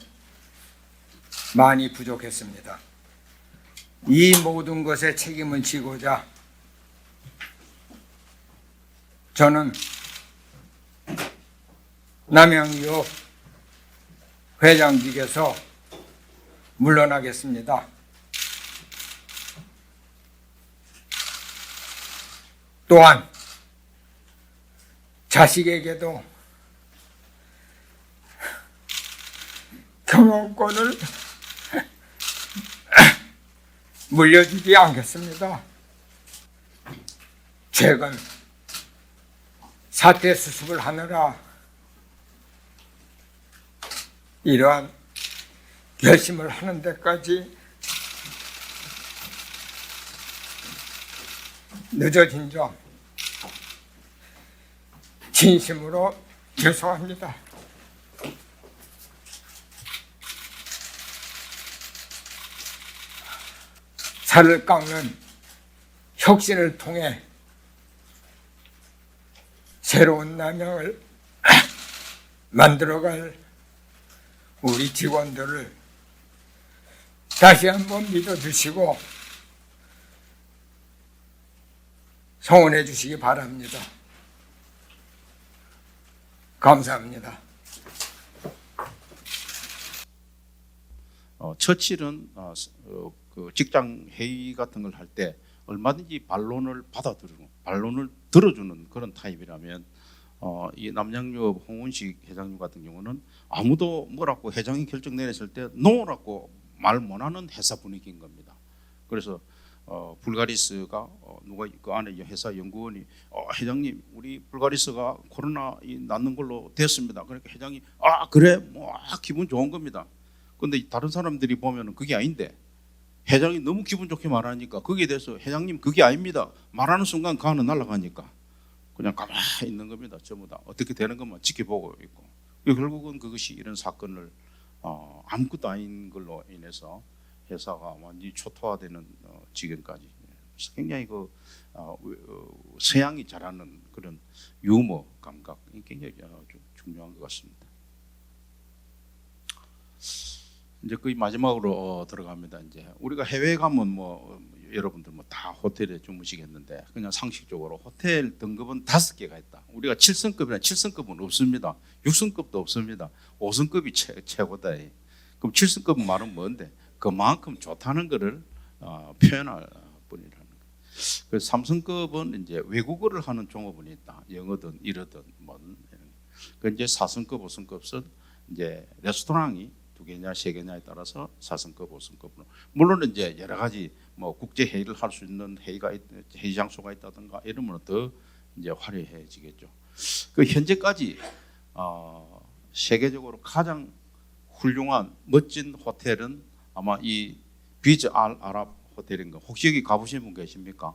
많이 부족했습니다. 이 모든 것에 책임을 지고자 저는 남양유업 회장직에서 물러나겠습니다. 또한 자식에게도 경영권을 물려주지 않겠습니다. 최근 사퇴 수습을 하느라 이러한 결심을 하는 데까지 늦어진 점 진심으로 죄송합니다. 살을 깎는 혁신을 통해 새로운 남양을 만들어갈 우리 직원들을 다시 한번 믿어주시고 성원해 주시기 바랍니다. 감사합니다. 처칠은 그 직장 회의 같은 걸 할 때 얼마든지 반론을 받아들이고 반론을 들어주는 그런 타입이라면 이 남양유업 홍은식 회장님 같은 경우는 아무도 뭐라고 회장이 결정 내렸을 때 노라고 말 못하는 회사 분위기인 겁니다. 그래서 불가리스가 누가 그 안에 회사 연구원이 회장님 우리 불가리스가 코로나 낫는 걸로 됐습니다. 그러니까 회장이 그래 뭐 기분 좋은 겁니다. 근데 다른 사람들이 보면은 그게 아닌데 회장이 너무 기분 좋게 말하니까 거기에 대해서 회장님 그게 아닙니다 말하는 순간 그 안에 날아가니까 그냥 가만히 있는 겁니다. 전부 다 어떻게 되는 것만 지켜보고 있고 결국은 그것이 이런 사건을 아무것도 아닌 걸로 인해서 회사가 완전히 초토화되는 지경까지 굉장히 그 서양이 잘하는 그런 유머 감각이 굉장히 중요한 것 같습니다. 이제 거의 마지막으로 들어갑니다. 이제 우리가 해외 가면 뭐 여러분들 뭐 다 호텔에 주무시겠는데 그냥 상식적으로 호텔 등급은 5개가 있다. 우리가 7성급이나 7성급은 없습니다. 6성급도 없습니다. 5성급이 최고다. 그럼 7성급은 말은 뭔데? 그만큼 좋다는 것을 표현할 뿐이라는 거예요. 그래서 3성급은 이제 외국어를 하는 종업원이 있다. 영어든 일어든 뭐든. 그 이제 4성급, 5성급은 이제 레스토랑이 2개냐 3개냐에 따라서 4성급, 5성급으로. 물론 이제 여러 가지 뭐 국제 회의를 할 수 있는 회의 장소가 있다든가 이러면 더 이제 화려해지겠죠. 그 현재까지 세계적으로 가장 훌륭한 멋진 호텔은 아마 이 비즈 알 아랍 호텔인 거. 혹시 여기 가보신 분 계십니까?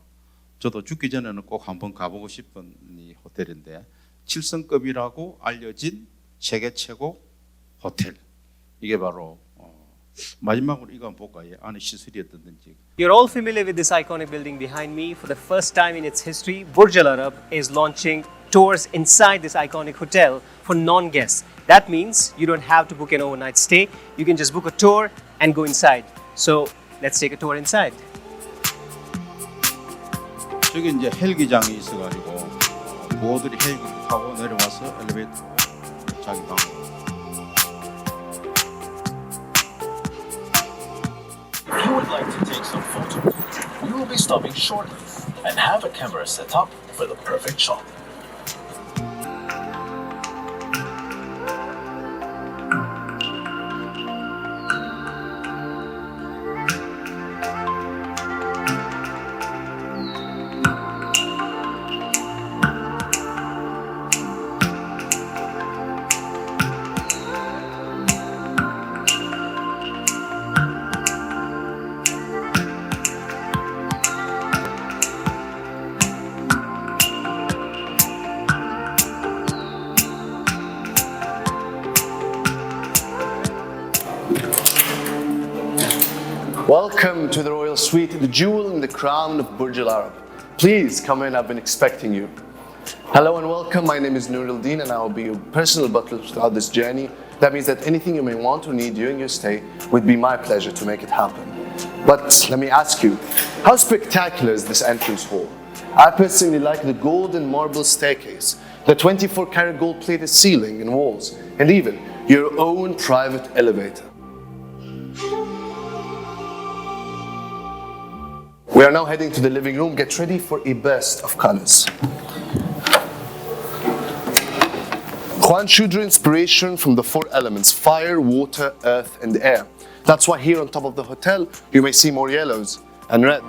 저도 죽기 전에는 꼭 한번 가보고 싶은 이 호텔인데 7성급이라고 알려진 세계 최고 호텔. 이게 바로 마지막으로 이거 한번 볼까요? 안에 시설이 어떻든지. You're all familiar with this iconic building behind me. For the first time in its history, Burj Al Arab is launching tours inside this iconic hotel for non-guests. That means you don't have to book an overnight stay. You can just book a tour and go inside. So let's take a tour inside. 저기 이제 헬기장이 있어가지고 부호들이 헬기 타고 내려와서 엘리베이터 자기 방. If you would like to take some photos, we will be stopping shortly and have a camera set up for the perfect shot. Welcome to the Royal Suite, the jewel in the crown of Burj Al Arab. Please come in, I've been expecting you. Hello and welcome, my name is Nuruddin and I will be your personal butler throughout this journey. That means that anything you may want or need during your stay would be my pleasure to make it happen. But let me ask you, how spectacular is this entrance hall? I personally like the golden marble staircase, the 24-karat gold-plated ceiling and walls, and even your own private elevator. We are now heading to the living room. Get ready for a burst of colors. Juan Shu drew inspiration from the 4 elements: fire, water, earth, and air. That's why here on top of the hotel, you may see more yellows and red.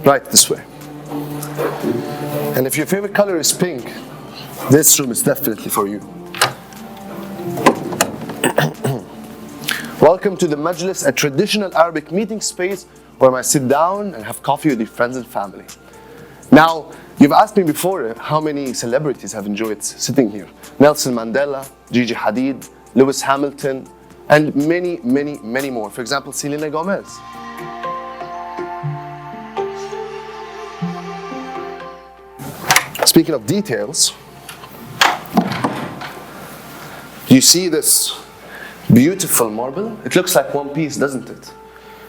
Right this way. And if your favorite color is pink, this room is definitely for you. Welcome to the Majlis, a traditional Arabic meeting space where I sit down and have coffee with your friends and family. Now, you've asked me before how many celebrities have enjoyed sitting here. Nelson Mandela, Gigi Hadid, Lewis Hamilton, and many, many, many more. For example, Selena Gomez. Speaking of details, you see this beautiful marble? It looks like one piece, doesn't it?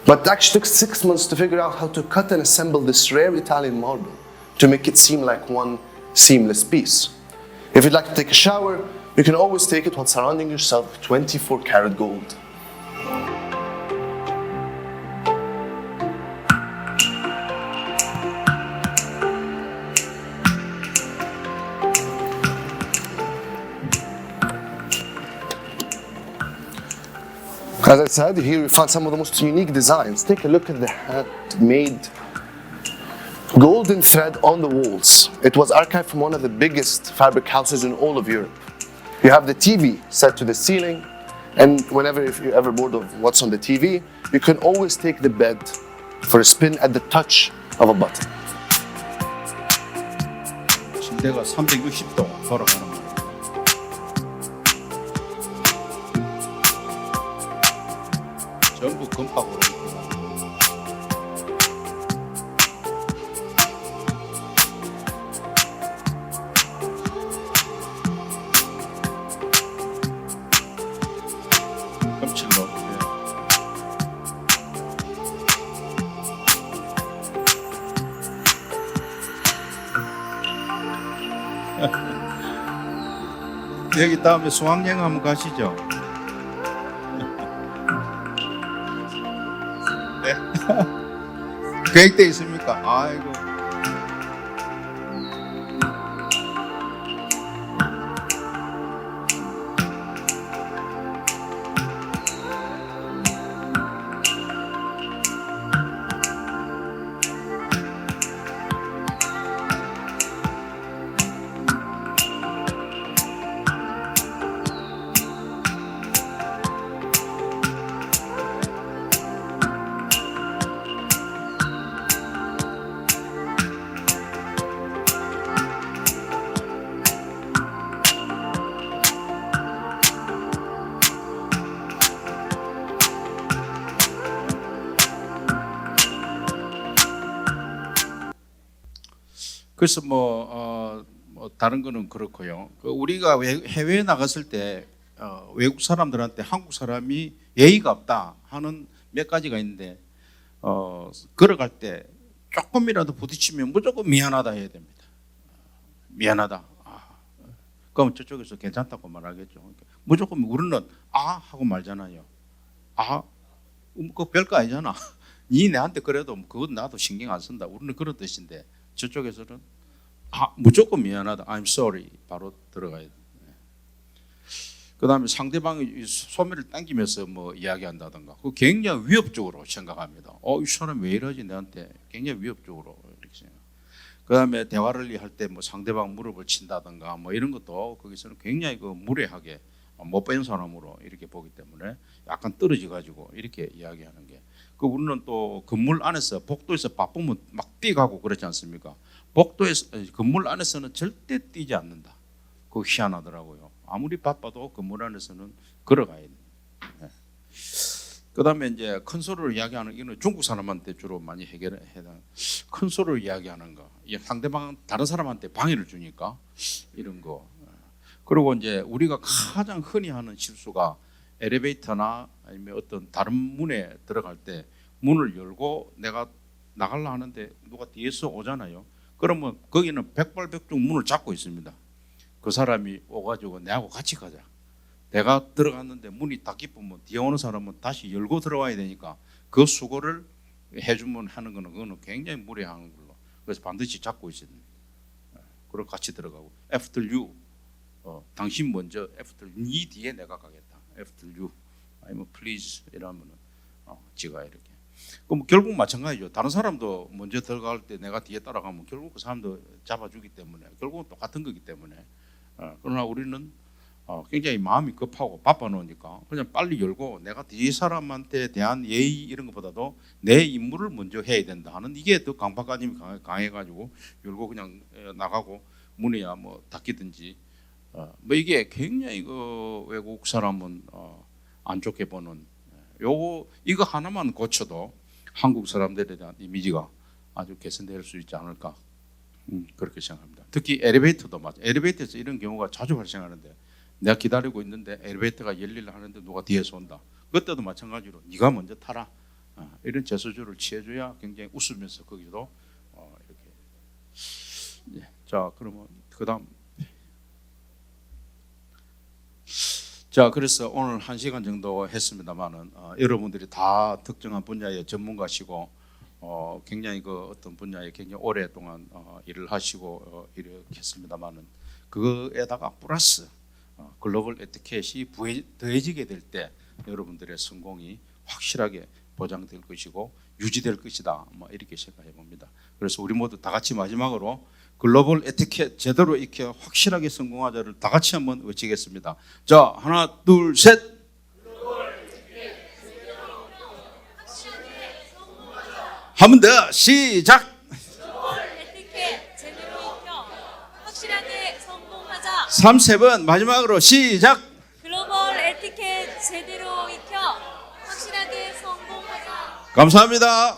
But it actually took 6 months to figure out how to cut and assemble this rare Italian marble to make it seem like one seamless piece. If you'd like to take a shower, you can always take it while surrounding yourself with 24-karat gold. As I said, here we found some of the most unique designs. Take a look at the handmade golden thread on the walls. It was archived from one of the biggest fabric houses in all of Europe. You have the TV set to the ceiling, and whenever if you're ever bored of what's on the TV, you can always take the bed for a spin at the touch of a button. 침대가 360도 돌아가는 거예요. 전부 금박으로. 여기 다음에 수학여행 한번 가시죠. 네. 계획돼 있습니까? 아이고. 그래서 뭐 다른 거는 그렇고요. 우리가 해외에 나갔을 때 외국 사람들한테 한국 사람이 예의가 없다 하는 몇 가지가 있는데 걸어갈 때 조금이라도 부딪히면 무조건 미안하다 해야 됩니다. 미안하다. 그럼 저쪽에서 괜찮다고 말하겠죠. 무조건 우리는 하고 말잖아요. 그거 별거 아니잖아. 니 내한테 그래도 그건 나도 신경 안 쓴다. 우리는 그런 뜻인데 저쪽에서는 무조건 미안하다. I'm sorry. 바로 들어가야 돼. 그 다음에 상대방이 소매를 당기면서 뭐 이야기한다든가 그 굉장히 위협적으로 생각합니다. 이 사람 왜 이러지 내한테. 굉장히 위협적으로 이렇게 생각. 그 다음에 대화를 할 때 뭐 상대방 무릎을 친다든가 뭐 이런 것도 거기서는 굉장히 무례하게 못 뺀 사람으로 이렇게 보기 때문에 약간 떨어져 가지고 이렇게 이야기하는 게. 우리는 또 건물 안에서 복도에서 바쁘면 막 뛰가고 그렇지 않습니까? 복도에서 건물 안에서는 절대 뛰지 않는다. 그거 희한하더라고요. 아무리 바빠도 건물 안에서는 걸어가야 돼. 네. 그다음에 이제 큰 소리로 이야기하는 이는 중국 사람한테 주로 많이 해당. 큰 소리로 이야기하는 거. 상대방 다른 사람한테 방해를 주니까 이런 거. 그리고 이제 우리가 가장 흔히 하는 실수가 엘리베이터나 아니면 어떤 다른 문에 들어갈 때 문을 열고 내가 나가려 하는데 누가 뒤에서 오잖아요. 그러면 거기는 백발백중 문을 잡고 있습니다. 그 사람이 오가지고 내하고 같이 가자. 내가 들어갔는데 문이 다 깊으면 뒤에 오는 사람은 다시 열고 들어와야 되니까 그 수고를 해주면 하는 거는 그거는 굉장히 무례한 걸로. 그래서 반드시 잡고 있어야 됩니다. 그리고 같이 들어가고 after you. 당신 먼저 after 니 뒤에 내가 가겠다. after you. 아니면 please 이러면은 지가 이렇게. 그럼 결국 마찬가지죠. 다른 사람도 먼저 들어갈 때 내가 뒤에 따라가면 결국 그 사람도 잡아주기 때문에 결국은 똑같은 거기 때문에. 그러나 우리는 굉장히 마음이 급하고 바빠 놓으니까 그냥 빨리 열고 내가 뒤에 사람한테 대한 예의 이런 것보다도 내 임무를 먼저 해야 된다 하는 이게 더 강박관념이 강해가지고 열고 그냥 나가고 문이야 뭐 닫히든지 뭐 이게 굉장히 그 외국 사람은 안 좋게 보는 이거 하나만 고쳐도 한국 사람들에 대한 이미지가 아주 개선될 수 있지 않을까 그렇게 생각합니다. 특히 엘리베이터도 맞아. 엘리베이터에서 이런 경우가 자주 발생하는데 내가 기다리고 있는데 엘리베이터가 열리려 하는데 누가 뒤에서 온다. 그때도 마찬가지로 네가 먼저 타라. 이런 제스처를 취해줘야 굉장히 웃으면서 거기도 이렇게. 자 그러면 그다음. 자, 그래서 오늘 1시간 정도 했습니다만은 여러분들이 다 특정한 분야의 전문가시고 굉장히 그 어떤 분야에 굉장히 오랫동안 일을 하시고 이렇게 했습니다만은 그거에다가 플러스 글로벌 에티켓이 더해지게 될 때 여러분들의 성공이 확실하게 보장될 것이고 유지될 것이다. 뭐 이렇게 생각해 봅니다. 그래서 우리 모두 다 같이 마지막으로 글로벌 에티켓 제대로 익혀 확실하게 성공하자를 다 같이 한번 외치겠습니다. 자, 하나, 둘, 셋. 한 번 더 시작. 글로벌 에티켓 제대로 익혀 확실하게 성공하자. 3, 4번 마지막으로 시작. 글로벌 에티켓 제대로 익혀 확실하게 성공하자. 감사합니다.